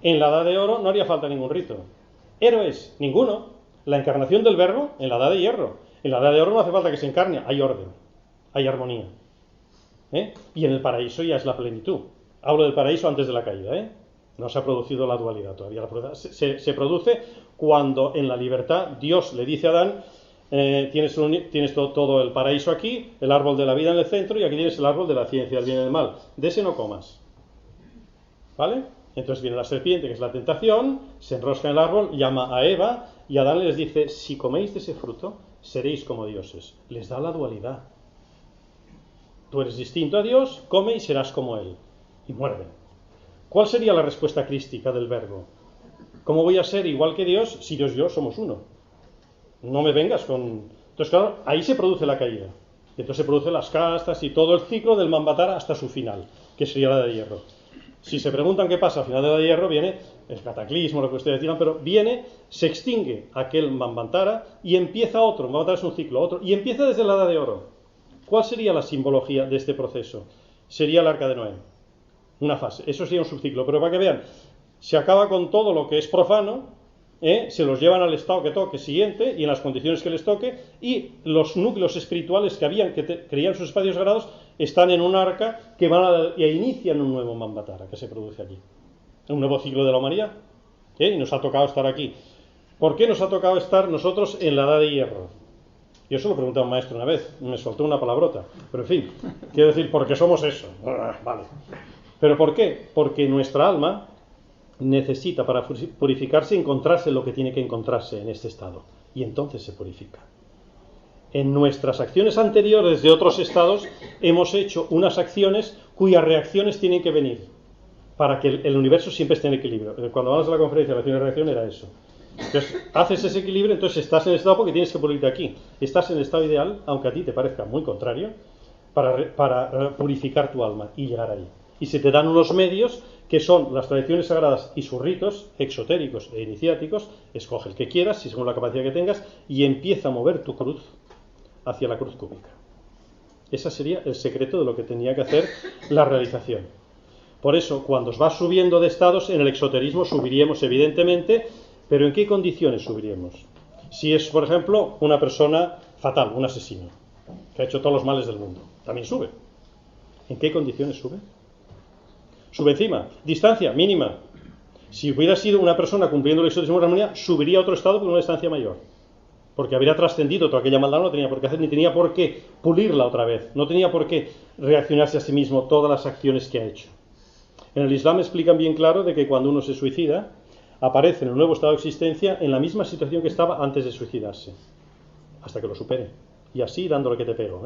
En la edad de oro no haría falta ningún rito. Héroes, ninguno. La encarnación del verbo en la edad de hierro. En la edad de oro no hace falta que se encarne, hay orden, hay armonía. Y en el paraíso ya es la plenitud. Hablo del paraíso antes de la caída, no se ha producido la dualidad todavía. Se produce cuando en la libertad Dios le dice a Adán, tienes todo el paraíso aquí, el árbol de la vida en el centro, y aquí tienes el árbol de la ciencia, del bien y del mal. De ese no comas. ¿Vale? Entonces viene la serpiente, que es la tentación, se enrosca en el árbol, llama a Eva, y Adán les dice, si coméis de ese fruto, seréis como dioses. Les da la dualidad. Tú eres distinto a Dios, come y serás como Él. Y muerden. ¿Cuál sería la respuesta crística del verbo? ¿Cómo voy a ser igual que Dios si Dios y yo somos uno? No me vengas con... Entonces, claro, ahí se produce la caída. Entonces se producen las castas y todo el ciclo del Manvatara hasta su final, que sería la de hierro. Si se preguntan qué pasa al final de la de hierro, viene el cataclismo, lo que ustedes digan, pero se extingue aquel Manvatara y empieza otro. Manvatara es un ciclo, otro, y empieza desde la edad de oro. ¿Cuál sería la simbología de este proceso? Sería el arca de Noé. Una fase. Eso sería un subciclo. Pero para que vean, se acaba con todo lo que es profano, se los llevan al estado que toque siguiente y en las condiciones que les toque, y los núcleos espirituales que creían sus espacios sagrados están en un arca que e inician un nuevo Manvatara que se produce allí. Un nuevo ciclo de la humanidad. Y nos ha tocado estar aquí. ¿Por qué nos ha tocado estar nosotros en la edad de hierro? Yo se lo pregunté a un maestro una vez, me soltó una palabrota, pero en fin, quiero decir, porque somos eso. Vale. ¿Pero por qué? Porque nuestra alma necesita, para purificarse, encontrarse lo que tiene que encontrarse en este estado, y entonces se purifica. En nuestras acciones anteriores de otros estados hemos hecho unas acciones cuyas reacciones tienen que venir para que el universo siempre esté en equilibrio. Cuando vamos a la conferencia de acción y reacción era eso. Entonces haces ese equilibrio, entonces estás en el estado porque tienes que pulirte aquí. Estás en el estado ideal, aunque a ti te parezca muy contrario, para purificar tu alma y llegar ahí. Y se te dan unos medios que son las tradiciones sagradas y sus ritos exotéricos e iniciáticos. Escoge el que quieras, si según la capacidad que tengas, y empieza a mover tu cruz hacia la cruz cúbica. Ese sería el secreto de lo que tenía que hacer la realización. Por eso, cuando vas subiendo de estados, en el exoterismo subiríamos evidentemente, pero ¿en qué condiciones subiríamos? Si es, por ejemplo, una persona fatal, un asesino, que ha hecho todos los males del mundo, también sube. ¿En qué condiciones sube? Sube encima. Distancia mínima. Si hubiera sido una persona cumpliendo el exoterismo de armonía, subiría a otro estado por una distancia mayor. Porque habría trascendido toda aquella maldad, no tenía por qué hacer, ni tenía por qué pulirla otra vez. No tenía por qué reaccionarse a sí mismo todas las acciones que ha hecho. En el Islam explican bien claro de que cuando uno se suicida, aparece en un nuevo estado de existencia en la misma situación que estaba antes de suicidarse. Hasta que lo supere. Y así dándole que te pego.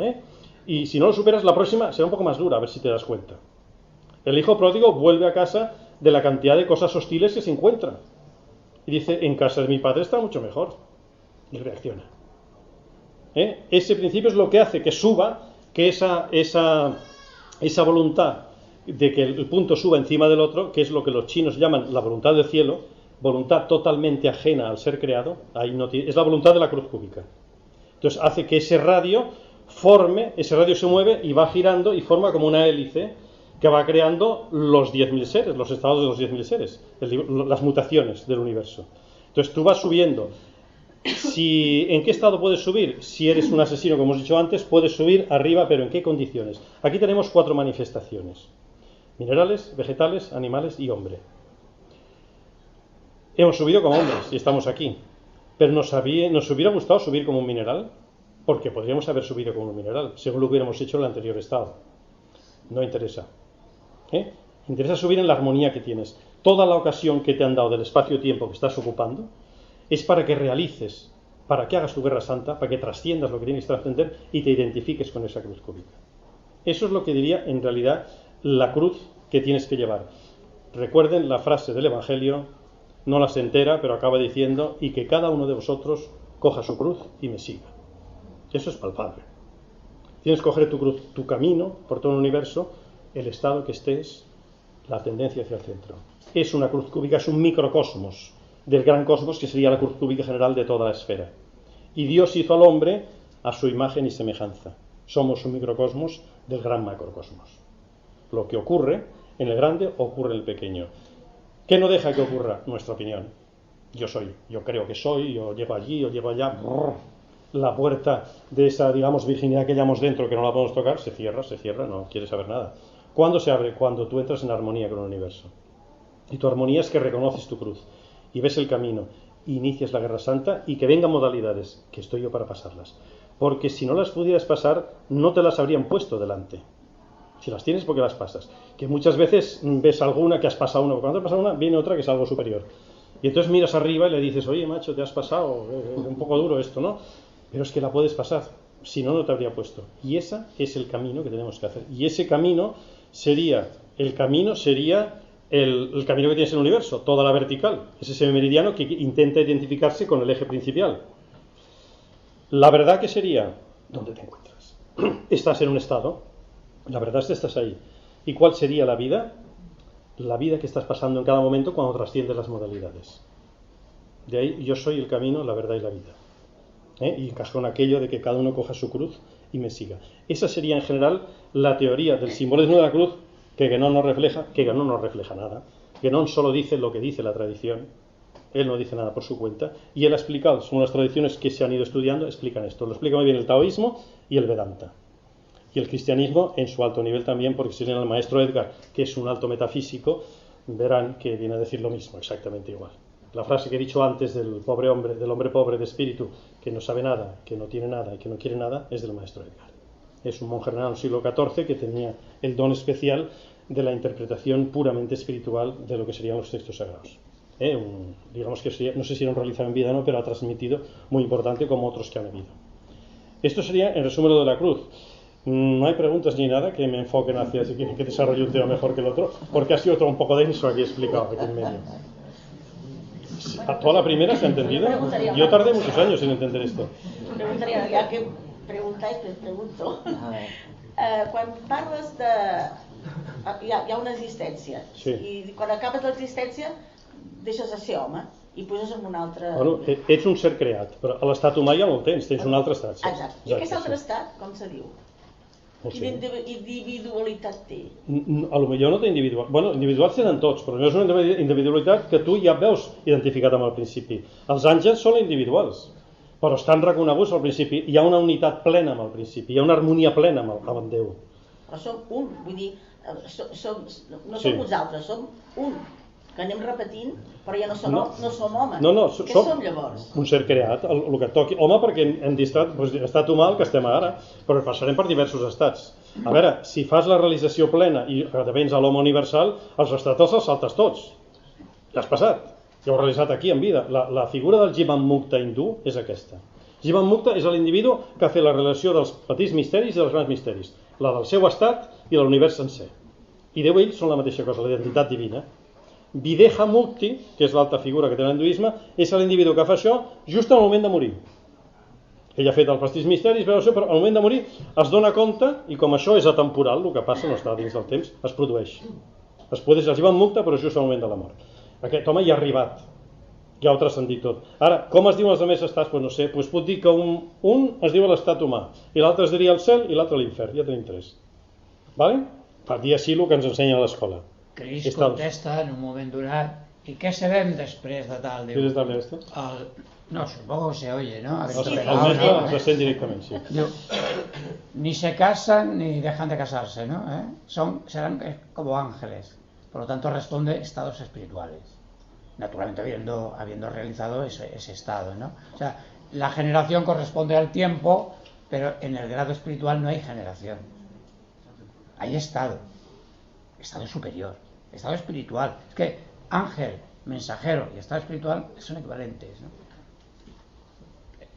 Y si no lo superas, la próxima será un poco más dura, a ver si te das cuenta. El hijo pródigo vuelve a casa de la cantidad de cosas hostiles que se encuentra. Y dice, en casa de mi padre está mucho mejor. Y reacciona. Ese principio es lo que hace que suba, que esa voluntad de que el punto suba encima del otro, que es lo que los chinos llaman la voluntad del cielo, voluntad totalmente ajena al ser creado, ahí no tiene, es la voluntad de la cruz cúbica. Entonces hace que ese radio se mueve y va girando y forma como una hélice que va creando los 10.000 seres, los estados de los 10.000 seres, las mutaciones del universo. Entonces tú vas subiendo. ¿En qué estado puedes subir? Si eres un asesino, como hemos dicho antes, puedes subir arriba, pero ¿en qué condiciones? Aquí tenemos 4 manifestaciones: minerales, vegetales, animales y hombre. Hemos subido como hombres y estamos aquí, pero nos hubiera gustado subir como un mineral, porque podríamos haber subido como un mineral, según lo hubiéramos hecho en el anterior estado. No interesa. Interesa subir en la armonía que tienes. Toda la ocasión que te han dado del espacio-tiempo que estás ocupando es para que realices, para que hagas tu guerra santa, para que trasciendas lo que tienes que trascender y te identifiques con esa cruz cúbica. Eso es lo que diría en realidad la cruz que tienes que llevar. Recuerden la frase del Evangelio, no la se entera, pero acaba diciendo, y que cada uno de vosotros coja su cruz y me siga. Eso es palpable. Tienes que coger tu cruz, tu camino por todo el universo, el estado que estés, la tendencia hacia el centro. Es una cruz cúbica, es un microcosmos del gran cosmos que sería la cruz cúbica general de toda la esfera. Y Dios hizo al hombre a su imagen y semejanza. Somos un microcosmos del gran macrocosmos. Lo que ocurre en el grande ocurre en el pequeño. ¿Qué no deja que ocurra? Nuestra opinión. Yo creo que soy, yo llevo allí, yo llevo allá. la puerta de esa, digamos, virginidad que llevamos dentro, que no la podemos tocar, se cierra, no quiere saber nada. ¿Cuándo se abre? Cuando tú entras en armonía con el universo. Y tu armonía es que reconoces tu cruz y ves el camino, y inicias la guerra santa, y que vengan modalidades, que estoy yo para pasarlas. Porque si no las pudieras pasar, no te las habrían puesto delante. Si las tienes, porque las pasas. Que muchas veces ves alguna que has pasado una, cuando te pasa una, viene otra que es algo superior. Y entonces miras arriba y le dices, oye macho, te has pasado, es un poco duro esto, ¿no? Pero es que la puedes pasar, si no, no te habría puesto. Y ese es el camino que tenemos que hacer. Y ese camino sería el camino que tienes en el universo, toda la vertical. Es ese meridiano que intenta identificarse con el eje principal. La verdad que sería, ¿dónde te encuentras? Estás en un estado, la verdad es que estás ahí. ¿Y cuál sería la vida? La vida que estás pasando en cada momento cuando trasciendes las modalidades. De ahí, yo soy el camino, la verdad y la vida. Y encajo en aquello de que cada uno coja su cruz y me siga. Esa sería en general la teoría del simbolismo de la cruz, que Guénon no refleja nada. Guénon solo dice lo que dice la tradición, él no dice nada por su cuenta, y él ha explicado, son las tradiciones que se han ido estudiando, explican esto. Lo explica muy bien el taoísmo y el Vedanta. Y el cristianismo en su alto nivel también, porque si leen al maestro Edgar, que es un alto metafísico, verán que viene a decir lo mismo, exactamente igual. La frase que he dicho antes del pobre hombre, del hombre pobre de espíritu, que no sabe nada, que no tiene nada y que no quiere nada, es del maestro Edgar. Es un monje renano del siglo XIV que tenía el don especial de la interpretación puramente espiritual de lo que serían los textos sagrados. Digamos que sería, no sé si era un realizado en vida o no, pero ha transmitido muy importante como otros que han habido. Esto sería, en resumen, lo de la cruz. No hay preguntas ni nada que me enfoquen hacia si quieren que desarrolle un tema mejor que el otro, porque ha sido todo un poco denso aquí explicado, aquí en medio. ¿A toda la primera se ha entendido? Yo tardé muchos años en entender esto. Preguntaria, ja que preguntáis, pues pregunto. Quan parles de... Hi ha una existència, sí. I quan acabes l'existència deixes de ser home i poses en un altre... Bueno, ets un ser creat, però a l'estat humà ja no el tens un altre estat. Sí. Exacte. I aquest altre estat, com se diu? Quina individualitat té? A lo millor no té individual. Bueno, individuals tenen tots, però no és una individualitat que tu ja veus identificat amb el principi. Els àngels són individuals, però estan reconeguts al principi. Hi ha una unitat plena amb el principi, hi ha una harmonia plena amb Déu. Però som un, vull dir, no som uns altres, som un. Que anem repetint, però ja no som homes. Què som llavors? Un ser creat, el que et toqui. Home, perquè hem estat humà el que estem ara, però passarem per diversos estats. A veure, si fas la realització plena i vens a l'home universal, els estats els saltes tots. Ja has passat. Ja ho has realitzat aquí en vida. La figura del Jivan Mukta hindú és aquesta. Jivan Mukta és l'individu que ha fet la relació dels petits misteris i dels grans misteris. La del seu estat i de l'univers sencer. I Déu i ell són la mateixa cosa, la identitat divina. Videha Mukti, que és l'alta figura que té l'hinduisme, és l'individu que fa això just al moment de morir. Ell ha fet els petits misteris, però al moment de morir es dona compte, i com això és atemporal, el que passa no està dins del temps, es produeix. Es podeix arribar en Mukta, però just al moment de la mort. Aquest home ja ha arribat, ja ho ha transcendit tot. Ara, com es diuen els altres estats? Pues no sé, pues puc dir que un es diu l'estat humà, i l'altre es diria el cel i l'altre l'infern, ja tenim tres. Vale? Per dir així el que ens ensenya a l'escola. Crist contesta en un moment donat, ¿y qué sabem després de tal? ¿Quieres darle esto? No, supongo que se oye, ¿no? Se hacen directamente, sí. Digo, ni se casan ni dejan de casarse, ¿no? Serán como ángeles. Por lo tanto, responde estados espirituales. Naturalmente, habiendo realizado ese estado, ¿no? O sea, la generación corresponde al tiempo, pero en el grado espiritual no hay generación. Hay estado superior, estado espiritual. Es que ángel, mensajero y estado espiritual son equivalentes, ¿no?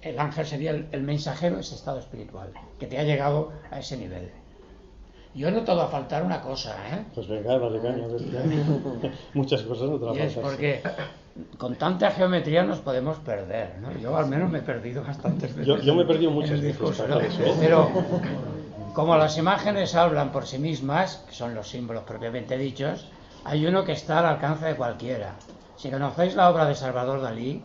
El ángel sería el mensajero, ese estado espiritual, que te ha llegado a ese nivel. Yo he notado a faltar una cosa, ¿eh? Pues venga, vale, caña. Muchas cosas no te las faltas. Y es porque con tanta geometría nos podemos perder, ¿no? Yo al menos me he perdido bastantes veces. Yo me he perdido muchas veces. ¿No? Pero como las imágenes hablan por sí mismas, que son los símbolos propiamente dichos, hay uno que está al alcance de cualquiera. Si conocéis la obra de Salvador Dalí,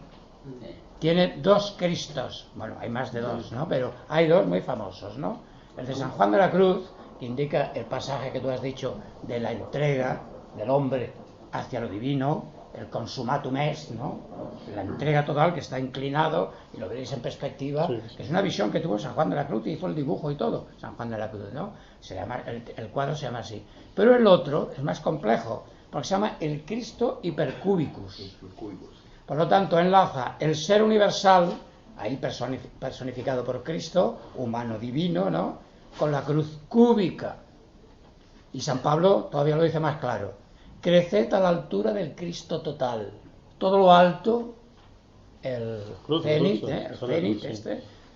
tiene dos Cristos. Bueno, hay más de dos, ¿no? Pero hay dos muy famosos, ¿no? El de San Juan de la Cruz, que indica el pasaje que tú has dicho de la entrega del hombre hacia lo divino, el consumatum est, ¿no? La entrega total, que está inclinado, y lo veréis en perspectiva, sí. Que es una visión que tuvo San Juan de la Cruz, y hizo el dibujo y todo, San Juan de la Cruz, ¿no? El cuadro se llama así. Pero el otro es más complejo, porque se llama el Cristo Hypercubicus. Por lo tanto, enlaza el ser universal, ahí personificado por Cristo, humano divino, ¿no? Con la cruz cúbica. Y San Pablo todavía lo dice más claro: creced a la altura del Cristo total. Todo lo alto, el cenit,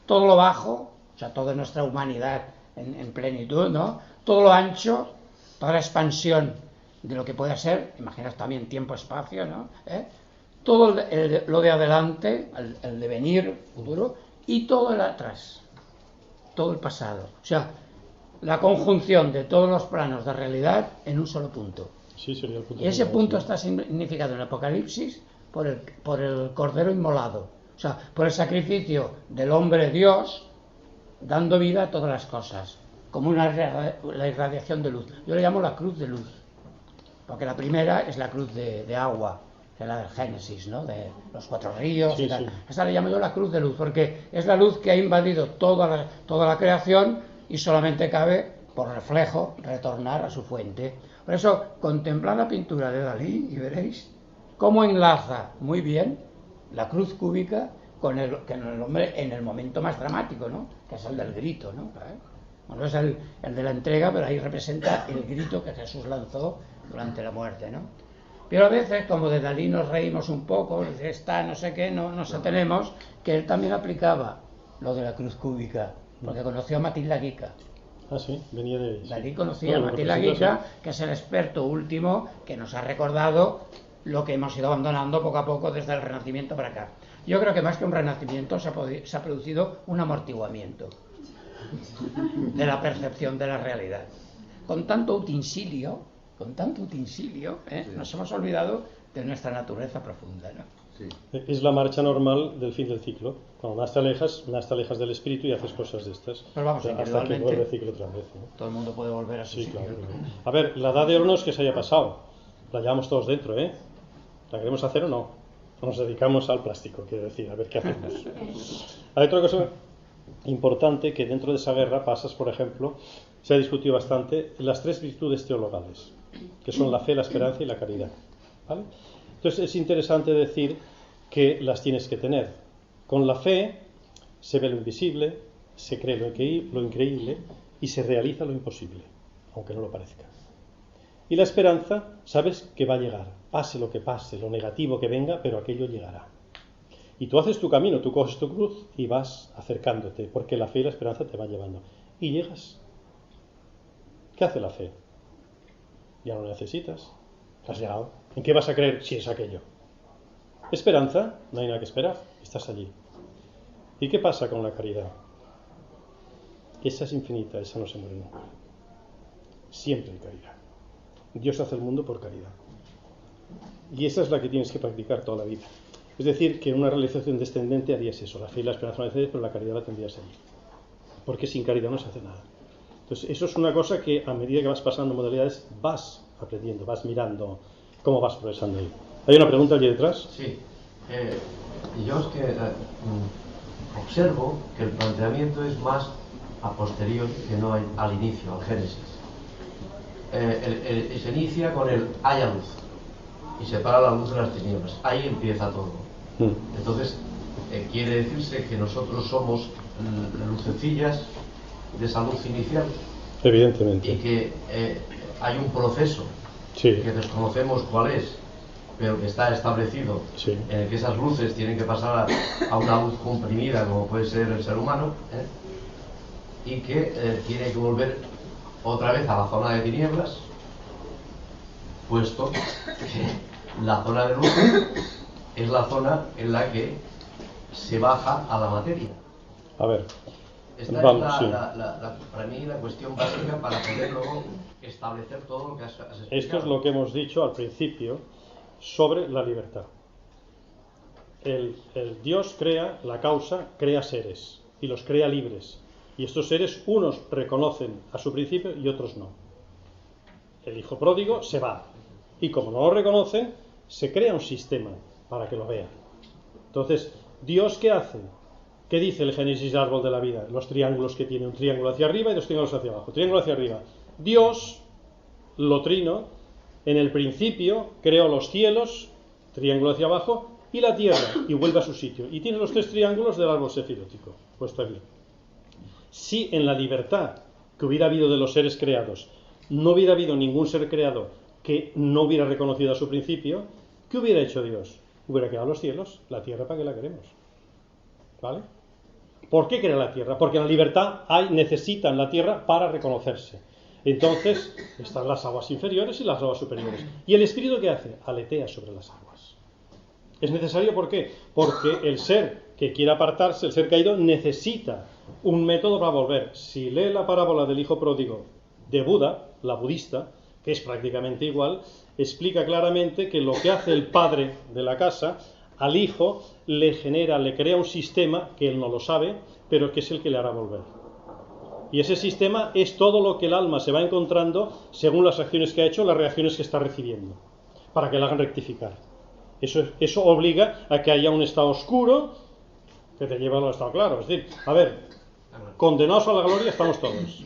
todo lo bajo, o sea, toda nuestra humanidad en plenitud, ¿no? Todo lo ancho, toda la expansión de lo que pueda ser, imaginaos también tiempo-espacio, ¿no? Todo lo de adelante, el devenir futuro, y todo el atrás, todo el pasado. O sea, la conjunción de todos los planos de realidad en un solo punto. Sí, sería el punto. Y ese punto está significado en el Apocalipsis por el Cordero inmolado. O sea, por el sacrificio del hombre Dios, dando vida a todas las cosas, como la irradiación de luz. Yo le llamo la cruz de luz, porque la primera es la cruz de agua, que es la del Génesis, ¿no? De los 4 ríos, sí, y tal. Sí. Esta le llamo yo la cruz de luz, porque es la luz que ha invadido toda la creación, y solamente cabe, por reflejo, retornar a su fuente. Por eso, contemplad la pintura de Dalí y veréis cómo enlaza muy bien la cruz cúbica con el hombre en el momento más dramático, ¿no? Que es el del grito, ¿no? Bueno, es el de la entrega, pero ahí representa el grito que Jesús lanzó durante la muerte, ¿no? Pero a veces, como de Dalí nos reímos un poco, está no sé qué, no nos atenemos, que él también aplicaba lo de la cruz cúbica, porque conoció a Matilda Guica. Ah, sí, venía de... Dalí conocía a Matilda Guica, que es el experto último que nos ha recordado lo que hemos ido abandonando poco a poco desde el Renacimiento para acá. Yo creo que más que un renacimiento se ha producido un amortiguamiento de la percepción de la realidad. Con tanto utensilio, nos hemos olvidado de nuestra naturaleza profunda, ¿no? Sí. Es la marcha normal del fin del ciclo. Cuando más te alejas del espíritu y haces cosas de estas. Pero vamos, hasta que vuelve el ciclo otra vez, ¿no? Todo el mundo puede volver a su sí, sitio. Claro. A ver, la edad de oro no es que se haya pasado. La llevamos todos dentro, ¿eh? ¿La queremos hacer o no? Nos dedicamos al plástico, quiero decir, a ver qué hacemos. Hay otra cosa importante, que dentro de esa guerra pasas, por ejemplo, se ha discutido bastante, las 3 virtudes teologales, que son la fe, la esperanza y la caridad, ¿vale? Entonces es interesante decir que las tienes que tener. Con la fe se ve lo invisible, se cree lo increíble y se realiza lo imposible, aunque no lo parezca. Y la esperanza, sabes que va a llegar, pase lo que pase, lo negativo que venga, pero aquello llegará. Y tú haces tu camino, tú coges tu cruz y vas acercándote, porque la fe y la esperanza te van llevando. Y llegas. ¿Qué hace la fe? Ya no la necesitas. Has llegado. ¿En qué vas a creer si es aquello? Esperanza, no hay nada que esperar, estás allí. ¿Y qué pasa con la caridad? Esa es infinita, esa no se muere nunca. Siempre hay caridad. Dios hace el mundo por caridad. Y esa es la que tienes que practicar toda la vida. Es decir, que en una realización descendente harías eso. La fe y la esperanza no necesitas, pero la caridad la tendrías allí. Porque sin caridad no se hace nada. Entonces, eso es una cosa que a medida que vas pasando modalidades, vas aprendiendo, vas mirando cómo vas progresando ahí. ¿Hay una pregunta allí detrás? Sí. Yo es que observo que el planteamiento es más a posteriori que no al inicio, al Génesis. Se inicia con el haya luz y separa la luz de las tinieblas. Ahí empieza todo. Entonces, quiere decirse que nosotros somos lucecillas de esa luz inicial. Evidentemente. Y que hay un proceso sí. que desconocemos cuál es, pero que está establecido, sí. en el que esas luces tienen que pasar a una luz comprimida, como puede ser el ser humano, y que tiene que volver otra vez a la zona de tinieblas, puesto que la zona de luz es la zona en la que se baja a la materia. A ver, esta es para mí la cuestión básica para poder luego establecer todo lo que has explicado. Esto es lo que hemos dicho al principio sobre la libertad. El Dios crea, la causa crea seres y los crea libres. Y estos seres, unos reconocen a su principio y otros no. El hijo pródigo se va. Y como no lo reconoce, se crea un sistema para que lo vea. Entonces, ¿Dios qué hace? ¿Qué dice el Génesis del árbol de la vida? Los triángulos que tiene, un triángulo hacia arriba y dos triángulos hacia abajo. Triángulo hacia arriba. Dios, lo trino, en el principio creó los cielos, triángulo hacia abajo, y la tierra, y vuelve a su sitio. Y tiene los tres triángulos del árbol sefirótico, puesto aquí. Si en la libertad que hubiera habido de los seres creados no hubiera habido ningún ser creado que no hubiera reconocido a su principio, ¿qué hubiera hecho Dios? Hubiera creado los cielos, la tierra, ¿para qué la queremos? ¿Vale? ¿Por qué crea la tierra? Porque en la libertad necesitan la tierra para reconocerse. Entonces están las aguas inferiores y las aguas superiores. ¿Y el espíritu qué hace? Aletea sobre las aguas. ¿Es necesario por qué? Porque el ser que quiere apartarse, el ser caído, necesita un método para volver. Si lee la parábola del hijo pródigo de Buda, la budista, que es prácticamente igual, explica claramente que lo que hace el padre de la casa al hijo le crea un sistema que él no lo sabe, pero que es el que le hará volver. Y ese sistema es todo lo que el alma se va encontrando según las acciones que ha hecho, las reacciones que está recibiendo, para que la hagan rectificar. Eso obliga a que haya un estado oscuro que te lleva al estado claro. Es decir, a ver, condenados a la gloria estamos todos.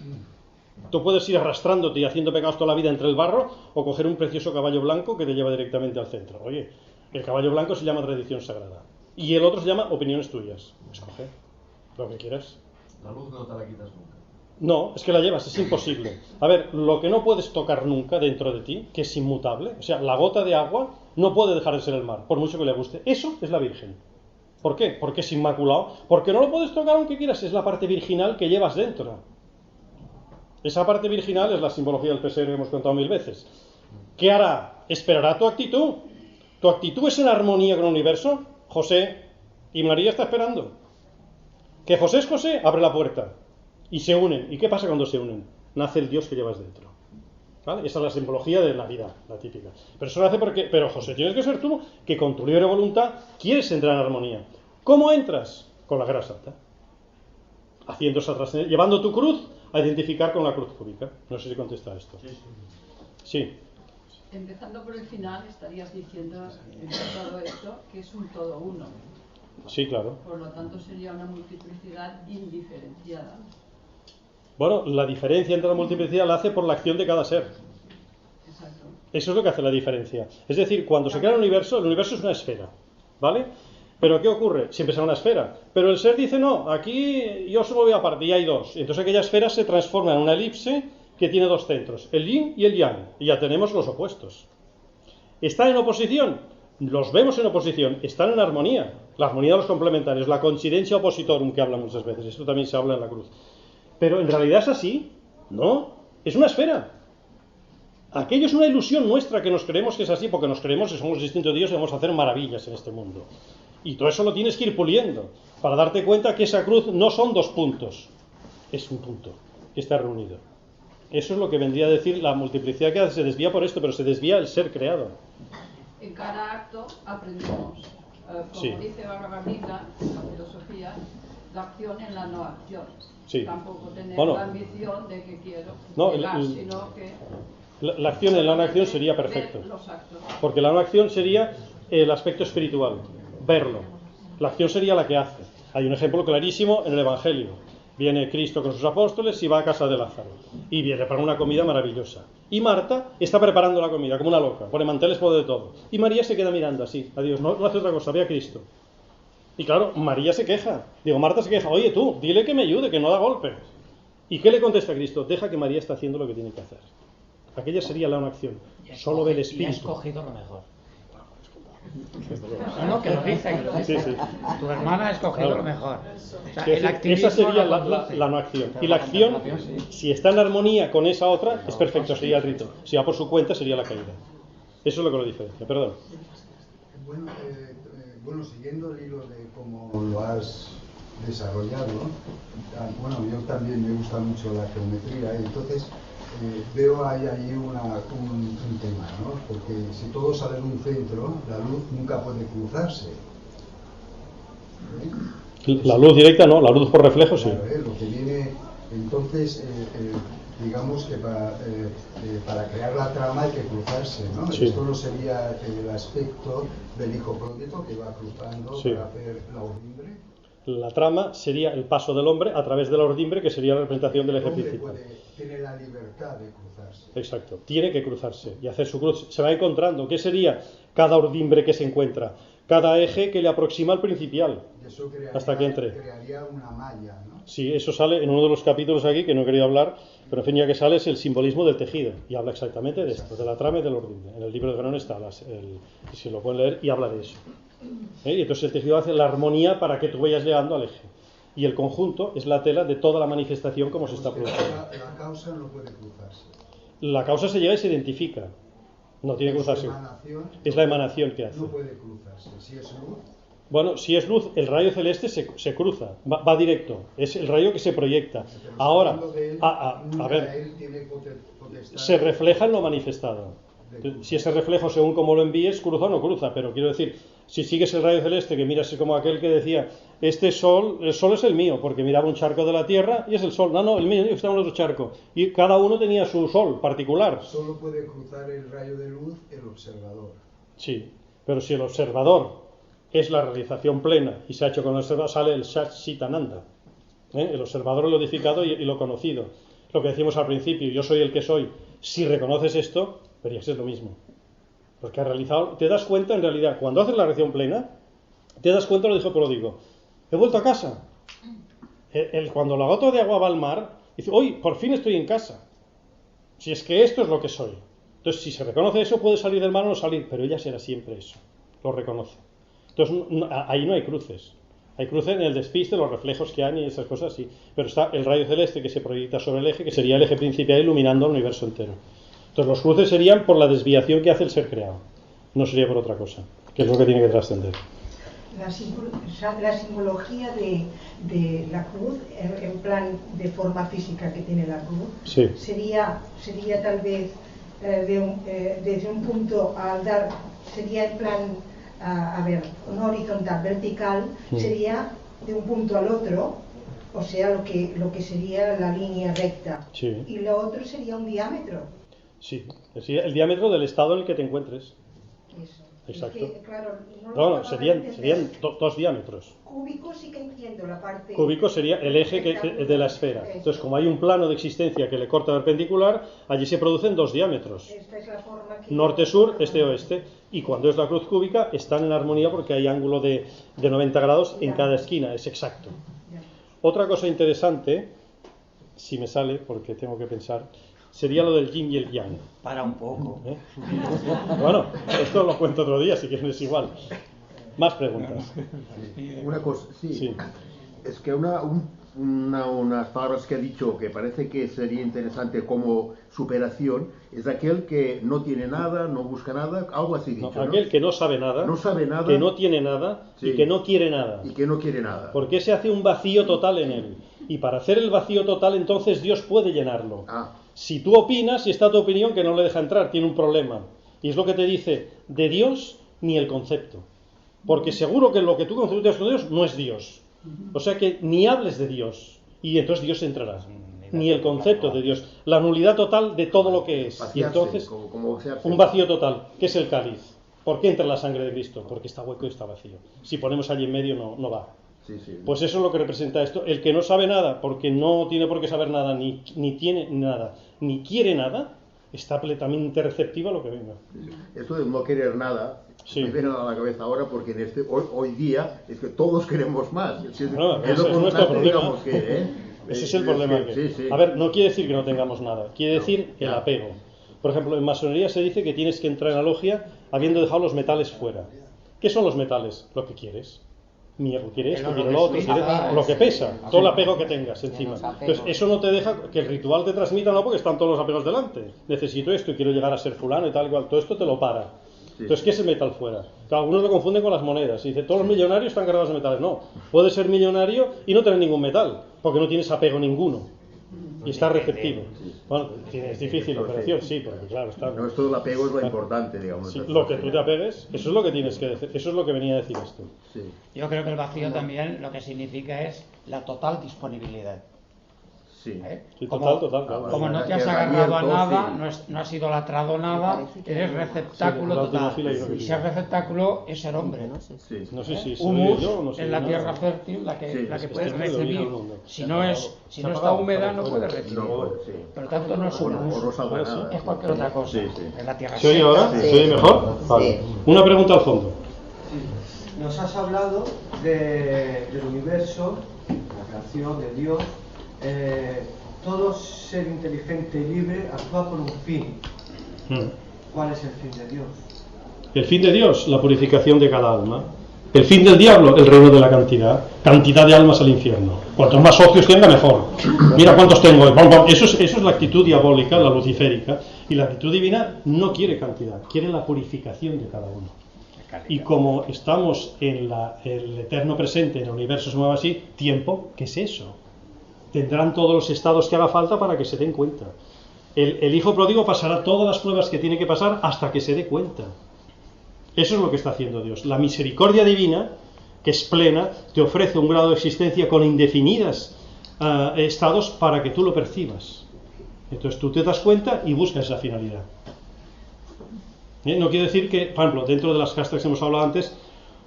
Tú puedes ir arrastrándote y haciendo pecados toda la vida entre el barro, o coger un precioso caballo blanco que te lleva directamente al centro. Oye, el caballo blanco se llama tradición sagrada y el otro se llama opiniones tuyas. Escoge lo que quieras. La luz no te la quitas nunca. No, es que la llevas, es imposible. A ver, lo que no puedes tocar nunca dentro de ti, que es inmutable, o sea, la gota de agua no puede dejar de ser el mar, por mucho que le guste. Eso es la Virgen. ¿Por qué? Porque es inmaculado. Porque no lo puedes tocar aunque quieras, es la parte virginal que llevas dentro. Esa parte virginal es la simbología del pesebre que hemos contado 1000 veces. ¿Qué hará? Esperará tu actitud. ¿Tu actitud es en armonía con el universo? José y María está esperando. Que José es José, abre la puerta. Y se unen. ¿Y qué pasa cuando se unen? Nace el Dios que llevas dentro. ¿Vale? Esa es la simbología de Navidad, la típica. Pero eso nace porque... Pero José, tienes que ser tú que con tu libre voluntad quieres entrar en armonía. ¿Cómo entras? Con la Guerra Santa. Haciendo esa trascendencia, llevando tu cruz a identificar con la cruz cúbica. No sé si contesta esto. Sí. Empezando por el final, estarías diciendo en todo esto que es un todo uno. Sí, claro. Por lo tanto, sería una multiplicidad indiferenciada. Bueno, la diferencia entre la multiplicidad la hace por la acción de cada ser. Exacto. Eso es lo que hace la diferencia. Es decir, cuando se crea el universo es una esfera, ¿vale? Pero ¿qué ocurre? Siempre será una esfera. Pero el ser dice, no, aquí yo solo voy aparte y hay dos. Y entonces aquella esfera se transforma en una elipse que tiene dos centros, el yin y el yang. Y ya tenemos los opuestos. ¿Están en oposición? Los vemos en oposición. Están en armonía. La armonía de los complementarios, la coincidencia opositorum que habla muchas veces. Esto también se habla en la cruz. Pero en realidad es así. No, es una esfera. Aquello es una ilusión nuestra que nos creemos que es así, porque nos creemos que somos distintos de Dios y vamos a hacer maravillas en este mundo. Y todo eso lo tienes que ir puliendo para darte cuenta que esa cruz no son dos puntos, es un punto que está reunido. Eso es lo que vendría a decir la multiplicidad, que se desvía por esto, pero se desvía el ser creado. En cada acto aprendemos, como dice Bhagavad Gita, en la filosofía, la acción en la no acción. Sí. Tampoco tener la ambición de que quiero llegar, sino que... La acción en la no acción sería perfecto. Porque la no acción sería el aspecto espiritual, verlo. La acción sería la que hace. Hay un ejemplo clarísimo en el Evangelio. Viene Cristo con sus apóstoles y va a casa de Lázaro. Y viene para una comida maravillosa. Y Marta está preparando la comida como una loca. Pone manteles, pone de todo. Y María se queda mirando así. Adiós, no hace otra cosa, ve a Cristo. Y claro, María se queja. Marta se queja. Oye tú, dile que me ayude, que no da golpes. ¿Y qué le contesta Cristo? Deja que María está haciendo lo que tiene que hacer. Aquella sería la una acción. Solo ve el espíritu. Y ha escogido lo mejor. No, que lo dice. Sí. Tu hermana ha escogido lo mejor. O sea, esa sería la no acción. Y la acción, si está en armonía con esa otra, es perfecto, sería el rito. Si va por su cuenta, sería la caída. Eso es lo que lo diferencia. Perdón. Bueno, siguiendo el hilo de cómo lo has desarrollado, bueno, yo también me gusta mucho la geometría, entonces veo ahí un tema, ¿no? Porque si todo sale de un centro, la luz nunca puede cruzarse. La luz directa no, la luz por reflejo sí. Claro, lo que viene, entonces, digamos que para crear la trama hay que cruzarse, ¿no? Sí. Esto no sería el aspecto del hijo pródigo que va cruzando para hacer la urdimbre. La trama sería el paso del hombre a través de la urdimbre, que sería la representación del eje principal. Tiene la libertad de cruzarse. Exacto, tiene que cruzarse y hacer su cruz. Se va encontrando. ¿Qué sería cada urdimbre que se encuentra? Cada eje que le aproxima al principal, eso hasta que entre. Crearía una malla, ¿no? Sí, eso sale en uno de los capítulos aquí, que no he querido hablar, pero en fin, ya que sale, es el simbolismo del tejido, y habla exactamente de esto, de la trama y del urdimbre. En el libro de Granón está, si lo pueden leer, y habla de eso. Y entonces el tejido hace la armonía para que tú vayas llegando al eje. Y el conjunto es la tela de toda la manifestación como se está produciendo. La causa no puede cruzarse. La causa se llega y se identifica. No tiene que cruzarse. Es la emanación que hace. No puede cruzarse. Si es luz. Bueno, si es luz, el rayo celeste se cruza, va directo. Es el rayo que se proyecta. Ahora, a ver, se refleja en lo manifestado. Si ese reflejo, según como lo envíes, cruza o no cruza. Pero quiero decir, si sigues el rayo celeste, que miras como aquel que decía, el sol es el mío, porque miraba un charco de la tierra y es el sol. No, el mío está en otro charco. Y cada uno tenía su sol particular. Solo puede cruzar el rayo de luz el observador. Sí, pero si el observador es la realización plena y se ha hecho con el observador, sale el Satchitananda. El observador, lo edificado y lo conocido. Lo que decimos al principio, yo soy el que soy. Si reconoces esto, verías es lo mismo. Porque has realizado, te das cuenta en realidad, cuando haces la realización plena, te das cuenta, lo dijo Pródigo, he vuelto a casa. Cuando la gota de agua va al mar, dice, hoy por fin estoy en casa. Si es que esto es lo que soy. Entonces, si se reconoce eso, puede salir del mar o no salir, pero ella será siempre eso. Lo reconoce. Entonces, ahí no hay cruces. Hay cruces en el despiste, los reflejos que hay y esas cosas, sí. Pero está el rayo celeste que se proyecta sobre el eje, que sería el eje principal iluminando el universo entero. Entonces, los cruces serían por la desviación que hace el ser creado. No sería por otra cosa, que es lo que tiene que trascender. La simbología de la cruz, en plan de forma física que tiene la cruz, sí. sería tal vez desde un punto al dar, sería en plan, no horizontal, vertical, sería de un punto al otro, o sea, lo que sería la línea recta. Sí. Y lo otro sería un diámetro. Sí, sería el diámetro del estado en el que te encuentres. Eso. Exacto. Es que, claro, no, serían dos diámetros. Cúbico sí que entiendo la parte. Cúbico sería el eje de la esfera. Entonces, como hay un plano de existencia que le corta perpendicular, allí se producen dos diámetros. Esta es la forma que norte-sur, este-oeste. Y cuando es la cruz cúbica, están en armonía porque hay ángulo de 90 grados en cada esquina. Es exacto. Otra cosa interesante, si me sale, porque tengo que pensar, sería lo del yin y el yang. Para un poco. Bueno, esto lo cuento otro día, si quieren, es igual. Más preguntas. Una cosa, sí. Es que unas palabras que ha dicho que parece que sería interesante como superación es aquel que no tiene nada, no busca nada, algo así dicho. No, aquel que no sabe nada, que no tiene nada, sí, y que no quiere nada. Y que no quiere nada. Porque se hace un vacío total en él. Y para hacer el vacío total, entonces Dios puede llenarlo. Si tú opinas y está tu opinión que no le deja entrar, tiene un problema. Y es lo que te dice, de Dios ni el concepto. Porque seguro que lo que tú conceptas con Dios no es Dios. O sea que ni hables de Dios. Y entonces Dios entrará. Ni el concepto de Dios. La nulidad total de todo lo que es. Y entonces, un vacío total, que es el cáliz. ¿Por qué entra la sangre de Cristo? Porque está hueco y está vacío. Si ponemos allí en medio no va. Pues eso es lo que representa esto. El que no sabe nada, porque no tiene por qué saber nada, ni tiene nada, ni quiere nada, está completamente receptivo a lo que venga. Esto de no querer nada me viene a la cabeza ahora porque hoy día es que todos queremos más. Ese es nuestro problema. Ese es el problema. A ver, no quiere decir que no tengamos nada, quiere decir el apego. Por ejemplo, en masonería se dice que tienes que entrar en la logia habiendo dejado los metales fuera. ¿Qué son los metales? Lo que quieres. Mierda, quiere esto, quiere lo otro, lo que pesa, todo el apego que tengas encima. Entonces, eso no te deja que el ritual te transmita, no, porque están todos los apegos delante. Necesito esto y quiero llegar a ser fulano y tal, igual. Todo esto te lo para. Entonces, ¿qué es el metal fuera? Algunos lo confunden con las monedas. Y dice, todos los millonarios están cargados de metales. No, puedes ser millonario y no tener ningún metal, porque no tienes apego ninguno. Y está receptivo. Bueno, es difícil la operación, sí, porque claro, está... No, esto del apego es lo importante, digamos. Sí, lo que tú te apegues, eso es lo que tienes que decir, eso es lo que venía a decir esto. Yo creo que el vacío también lo que significa es la total disponibilidad. Sí. Sí, total. Como no te has agarrado a nada, no has idolatrado nada, eres receptáculo total. Y ser receptáculo es ser hombre. No sé si humus es la tierra fértil, la que puedes recibir. Si no está húmeda, no puedes recibir. Pero tanto no es humus, es cualquier otra cosa. Es la tierra ¿Se oye ahora? ¿Se oye mejor? Vale. Una pregunta al fondo. Nos has hablado del universo, la creación, de Dios. Todo ser inteligente y libre actúa por un fin. ¿Cuál es el fin de Dios? El fin de Dios, la purificación de cada alma. El fin del diablo, el reino de la cantidad de almas al infierno. Cuantos más socios tenga, mejor. Mira cuántos tengo. Eso es la actitud diabólica, la luciférica. Y la actitud divina no quiere cantidad, quiere la purificación de cada uno. Y como estamos en el eterno presente, en el universo se mueve así, tiempo, ¿qué es eso? Tendrán todos los estados que haga falta para que se den cuenta. El hijo pródigo pasará todas las pruebas que tiene que pasar hasta que se dé cuenta. Eso es lo que está haciendo Dios. La misericordia divina, que es plena, te ofrece un grado de existencia con indefinidos estados para que tú lo percibas. Entonces tú te das cuenta y buscas esa finalidad. No quiere decir que, por ejemplo, dentro de las castas que hemos hablado antes,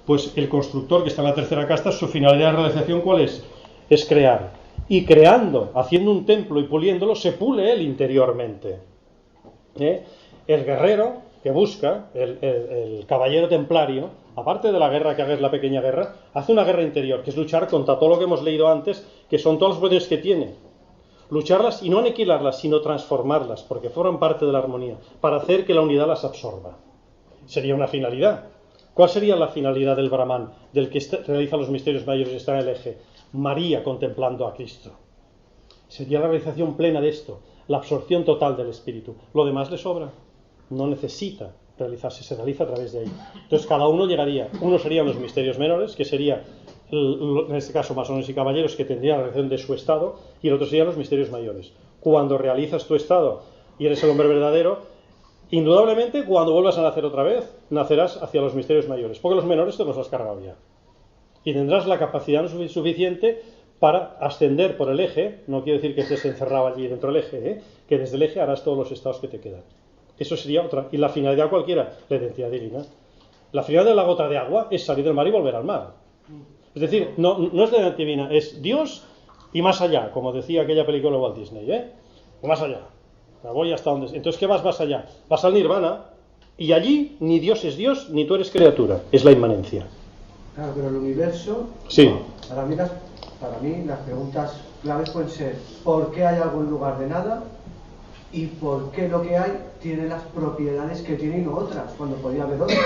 pues el constructor que está en la tercera casta, su finalidad de realización, ¿cuál es? Es crear. Y creando, haciendo un templo y puliéndolo, se pule él interiormente. El guerrero que busca, el caballero templario, aparte de la guerra que haga es la pequeña guerra, hace una guerra interior, que es luchar contra todo lo que hemos leído antes, que son todos los poderes que tiene. Lucharlas y no aniquilarlas, sino transformarlas, porque forman parte de la armonía, para hacer que la unidad las absorba. Sería una finalidad. ¿Cuál sería la finalidad del Brahman, del que realiza los misterios mayores y está en el eje? María contemplando a Cristo. Sería la realización plena de esto, la absorción total del espíritu. Lo demás le sobra. No necesita realizarse, se realiza a través de ahí. Entonces cada uno llegaría. Uno serían los misterios menores, que sería, en este caso, masones y caballeros, que tendrían la realización de su estado, y el otro serían los misterios mayores. Cuando realizas tu estado y eres el hombre verdadero, indudablemente cuando vuelvas a nacer otra vez, nacerás hacia los misterios mayores, porque los menores te los has cargado ya. Y tendrás la capacidad suficiente para ascender por el eje, no quiere decir que estés encerrado allí dentro del eje, que desde el eje harás todos los estados que te quedan. Eso sería otra. Y la finalidad cualquiera, la identidad divina. La finalidad de la gota de agua es salir del mar y volver al mar. Es decir, no es la identidad divina, es Dios y más allá, como decía aquella película de Walt Disney, más allá. Voy hasta donde. Entonces, ¿qué vas más allá? Vas al nirvana y allí ni Dios es Dios ni tú eres criatura, es la inmanencia. Claro, pero el universo, sí. Para mí las preguntas claves pueden ser ¿por qué hay algo en lugar de nada? ¿Y por qué lo que hay tiene las propiedades que tiene y no otras, cuando podía haber otras?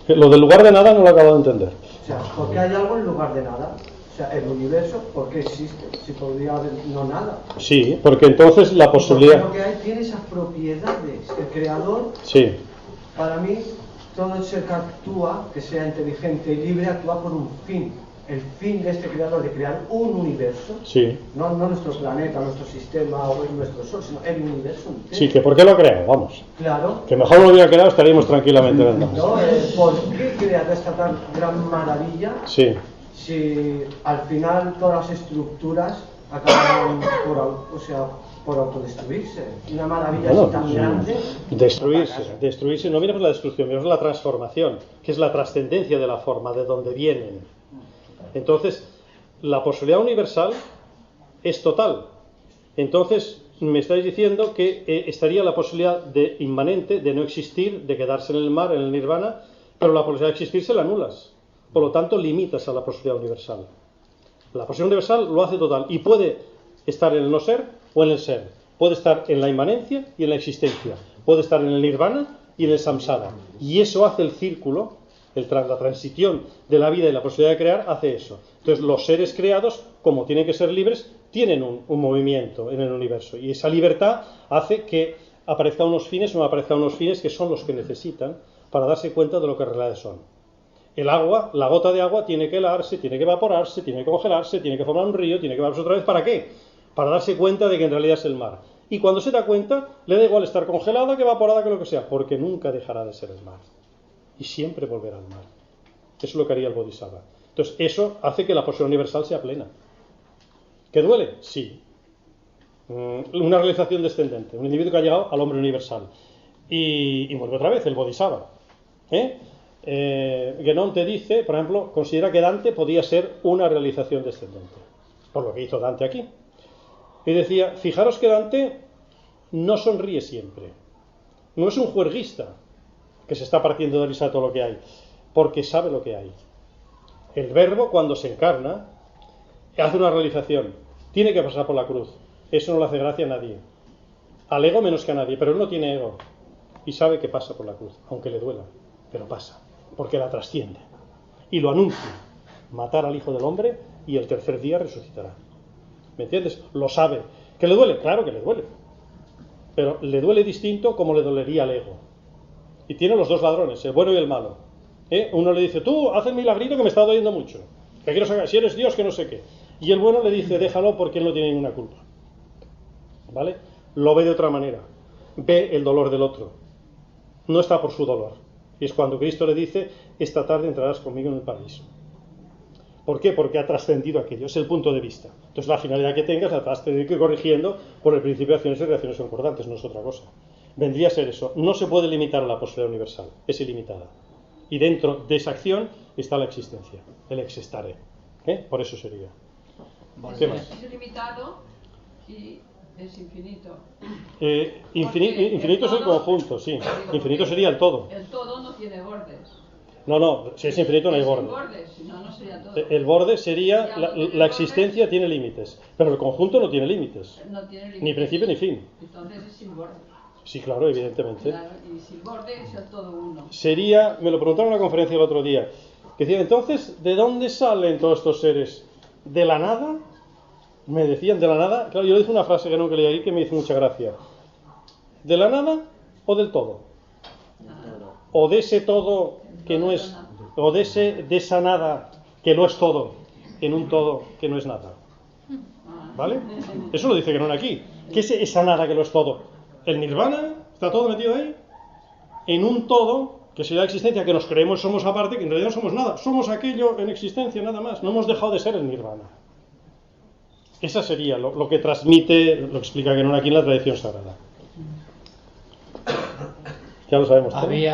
Lo del lugar de nada no lo acabo de entender. O sea, ¿por qué hay algo en lugar de nada? O sea, el universo, ¿por qué existe? Si podría haber no nada. Sí, porque entonces la posibilidad... Lo que hay tiene esas propiedades. El creador, sí. Para mí, todo el ser que actúa, que sea inteligente y libre, actúa por un fin. El fin de este creador de crear un universo, sí. no nuestro planeta, nuestro sistema o nuestro sol, sino el universo entero. Sí, que ¿por qué lo creó? Vamos. Claro. Que mejor lo hubiera creado, estaríamos tranquilamente en el mar. No, ¿por qué crear esta tan gran maravilla? Sí. Si al final todas las estructuras acaban por autodestruirse. Una maravilla así tan grande. Destruirse, no miremos la destrucción, miremos la transformación, que es la trascendencia de la forma, de donde vienen. Entonces, la posibilidad universal es total. Entonces, me estáis diciendo que estaría la posibilidad de inmanente, de no existir, de quedarse en el mar, en el nirvana, pero la posibilidad de existir se la anulas. Por lo tanto, limitas a la posibilidad universal. La posibilidad universal lo hace total y puede estar en el no ser o en el ser. Puede estar en la inmanencia y en la existencia. Puede estar en el nirvana y en el samsara. Y eso hace el círculo, la transición de la vida y la posibilidad de crear, hace eso. Entonces, los seres creados, como tienen que ser libres, tienen un movimiento en el universo. Y esa libertad hace que aparezcan unos fines o no aparezcan unos fines que son los que necesitan para darse cuenta de lo que en realidad son. El agua, la gota de agua, tiene que helarse, tiene que evaporarse, tiene que congelarse, tiene que formar un río, tiene que evaporarse otra vez. ¿Para qué? Para darse cuenta de que en realidad es el mar. Y cuando se da cuenta, le da igual estar congelada que evaporada que lo que sea, porque nunca dejará de ser el mar. Y siempre volverá al mar. Eso es lo que haría el Bodhisattva. Entonces, eso hace que la posibilidad universal sea plena. ¿Que duele? Sí. una realización descendente, un individuo que ha llegado al hombre universal. Y vuelve otra vez, el Bodhisattva. Guénon te dice, por ejemplo, considera que Dante podía ser una realización descendente, por lo que hizo Dante aquí. Y decía, fijaros que Dante no sonríe siempre, no es un juerguista que se está partiendo de risa de todo lo que hay, porque sabe lo que hay. El verbo, cuando se encarna, hace una realización, tiene que pasar por la cruz. Eso no le hace gracia a nadie, al ego menos que a nadie, pero él no tiene ego y sabe que pasa por la cruz, aunque le duela, pero pasa, porque la trasciende y lo anuncia: matar al Hijo del Hombre y el tercer día resucitará. ¿Me entiendes? Lo sabe. ¿Que le duele? Claro que le duele, pero le duele distinto como le dolería al ego. Y tiene los dos ladrones, el bueno y el malo. Uno le dice, tú haz el milagrito que me está doliendo mucho, que quiero sacar, si eres Dios que no sé qué. Y el bueno le dice, déjalo porque él no tiene ninguna culpa. ¿Vale? Lo ve de otra manera, ve el dolor del otro, no está por su dolor. Y es cuando Cristo le dice, esta tarde entrarás conmigo en el paraíso. ¿Por qué? Porque ha trascendido aquello, es el punto de vista. Entonces la finalidad que tengas la vas a tener que ir corrigiendo por el principio de acciones y reacciones concordantes, no es otra cosa. Vendría a ser eso. No se puede limitar a la posibilidad universal, es ilimitada. Y dentro de esa acción está la existencia, el existare. Por eso sería. ¿Qué más? Es ilimitado y es infinito. Infinito es el conjunto, sí. Infinito sería el todo. El todo no tiene bordes. No, si es infinito no hay borde. No sería todo. El borde sería, la existencia tiene límites, pero el conjunto no tiene límites. No tiene límites. Ni principio ni fin. Entonces es sin borde. Sí, claro, evidentemente. Claro, y sin borde es el todo uno. Sería, me lo preguntaron en una conferencia el otro día, que decía, entonces, ¿de dónde salen todos estos seres? ¿De la nada? Me decían, ¿de la nada? Claro, yo le dije una frase que no que leí ahí que me hizo mucha gracia. ¿De la nada o del todo? O de ese todo que no es, o de esa nada que no es todo, en un todo que no es nada. ¿Vale? Eso lo dice Guénon aquí. ¿Qué es esa nada que no es todo? El nirvana, está todo metido ahí, en un todo, que sería la existencia, que nos creemos somos aparte, que en realidad no somos nada, somos aquello en existencia nada más, no hemos dejado de ser el nirvana. Esa sería lo que transmite, lo explica Guénon aquí en la tradición sagrada. Ya lo sabemos todo. Hay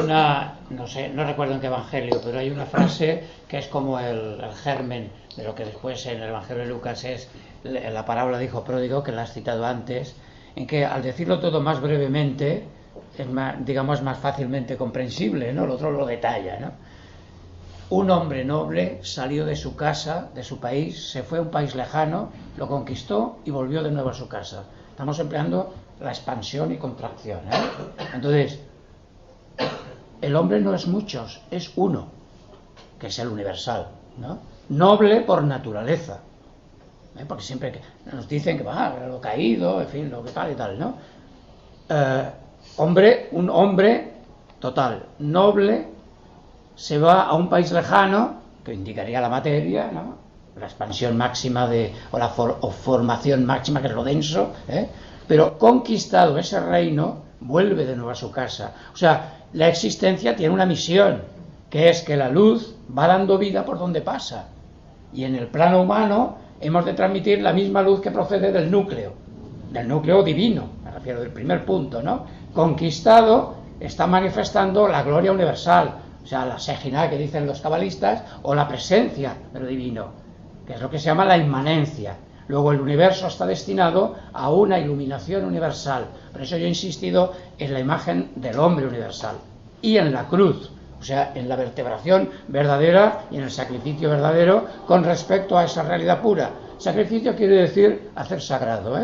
una, no sé, no recuerdo en qué evangelio, pero hay una frase que es como el germen de lo que después en el evangelio de Lucas es la parábola de hijo pródigo, que la has citado antes, en que al decirlo todo más brevemente es más, digamos, más fácilmente comprensible, ¿no? El otro lo detalla, ¿no? Un hombre noble salió de su casa, de su país, se fue a un país lejano, lo conquistó y volvió de nuevo a su casa. Estamos empleando la expansión y contracción, Entonces, el hombre no es muchos, es uno, que es el universal, ¿no? Noble por naturaleza, porque siempre nos dicen que lo caído, en fin, lo que tal y tal, ¿no? Un hombre total, noble, se va a un país lejano, que indicaría la materia, ¿no? La expansión máxima o la formación máxima, que es lo denso, pero conquistado ese reino, vuelve de nuevo a su casa. O sea, la existencia tiene una misión, que es que la luz va dando vida por donde pasa. Y en el plano humano hemos de transmitir la misma luz que procede del núcleo divino, me refiero del primer punto, ¿no? Conquistado está manifestando la gloria universal, o sea, la Shejinah que dicen los cabalistas, o la presencia de lo divino, que es lo que se llama la inmanencia. Luego el universo está destinado a una iluminación universal. Por eso yo he insistido en la imagen del hombre universal y en la cruz, o sea, en la vertebración verdadera y en el sacrificio verdadero con respecto a esa realidad pura. Sacrificio quiere decir hacer sagrado,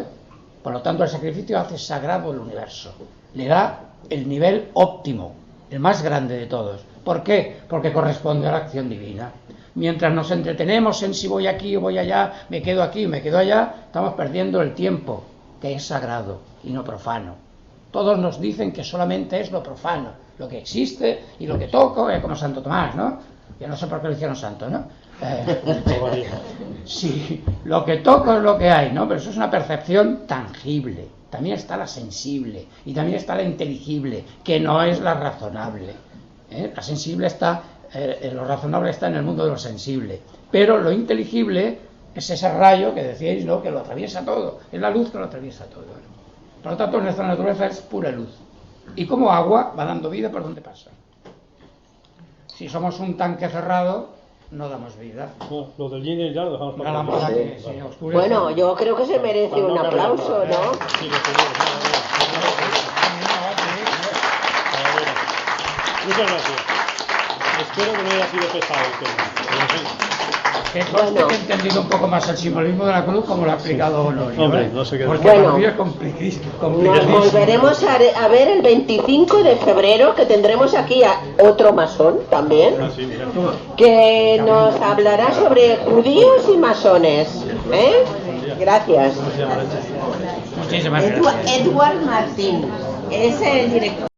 Por lo tanto, el sacrificio hace sagrado el universo. Le da el nivel óptimo, el más grande de todos. ¿Por qué? Porque corresponde a la acción divina. Mientras nos entretenemos en si voy aquí o voy allá, me quedo aquí o me quedo allá, estamos perdiendo el tiempo, que es sagrado y no profano. Todos nos dicen que solamente es lo profano, lo que existe y lo que toco, como Santo Tomás, ¿no? Yo no sé por qué lo hicieron santo, ¿no? Sí, lo que toco es lo que hay, ¿no? Pero eso es una percepción tangible. También está la sensible y también está la inteligible, que no es la razonable. La sensible está... lo razonable está en el mundo de lo sensible, pero lo inteligible es ese rayo que decíais, ¿no?, que lo atraviesa todo, es la luz que lo atraviesa todo. Por lo tanto, nuestra naturaleza es pura luz. Y como agua va dando vida por donde pasa. Si somos un tanque cerrado, no damos vida. No, lo del yin y el yang lo dejamos para Bueno, yo creo que se merece un aplauso, ¿no? Muchas gracias. Espero que no haya sido pesado el tema. Bueno, he entendido un poco más el simbolismo de la cruz como lo ha explicado Honorio. Hombre, no sé qué. Porque para mí es complicadísimo. Nos volveremos a ver el 25 de febrero, que tendremos aquí a otro masón también, que nos hablará sobre judíos y masones. Gracias. Muchísimas gracias. Edward Martín es el director.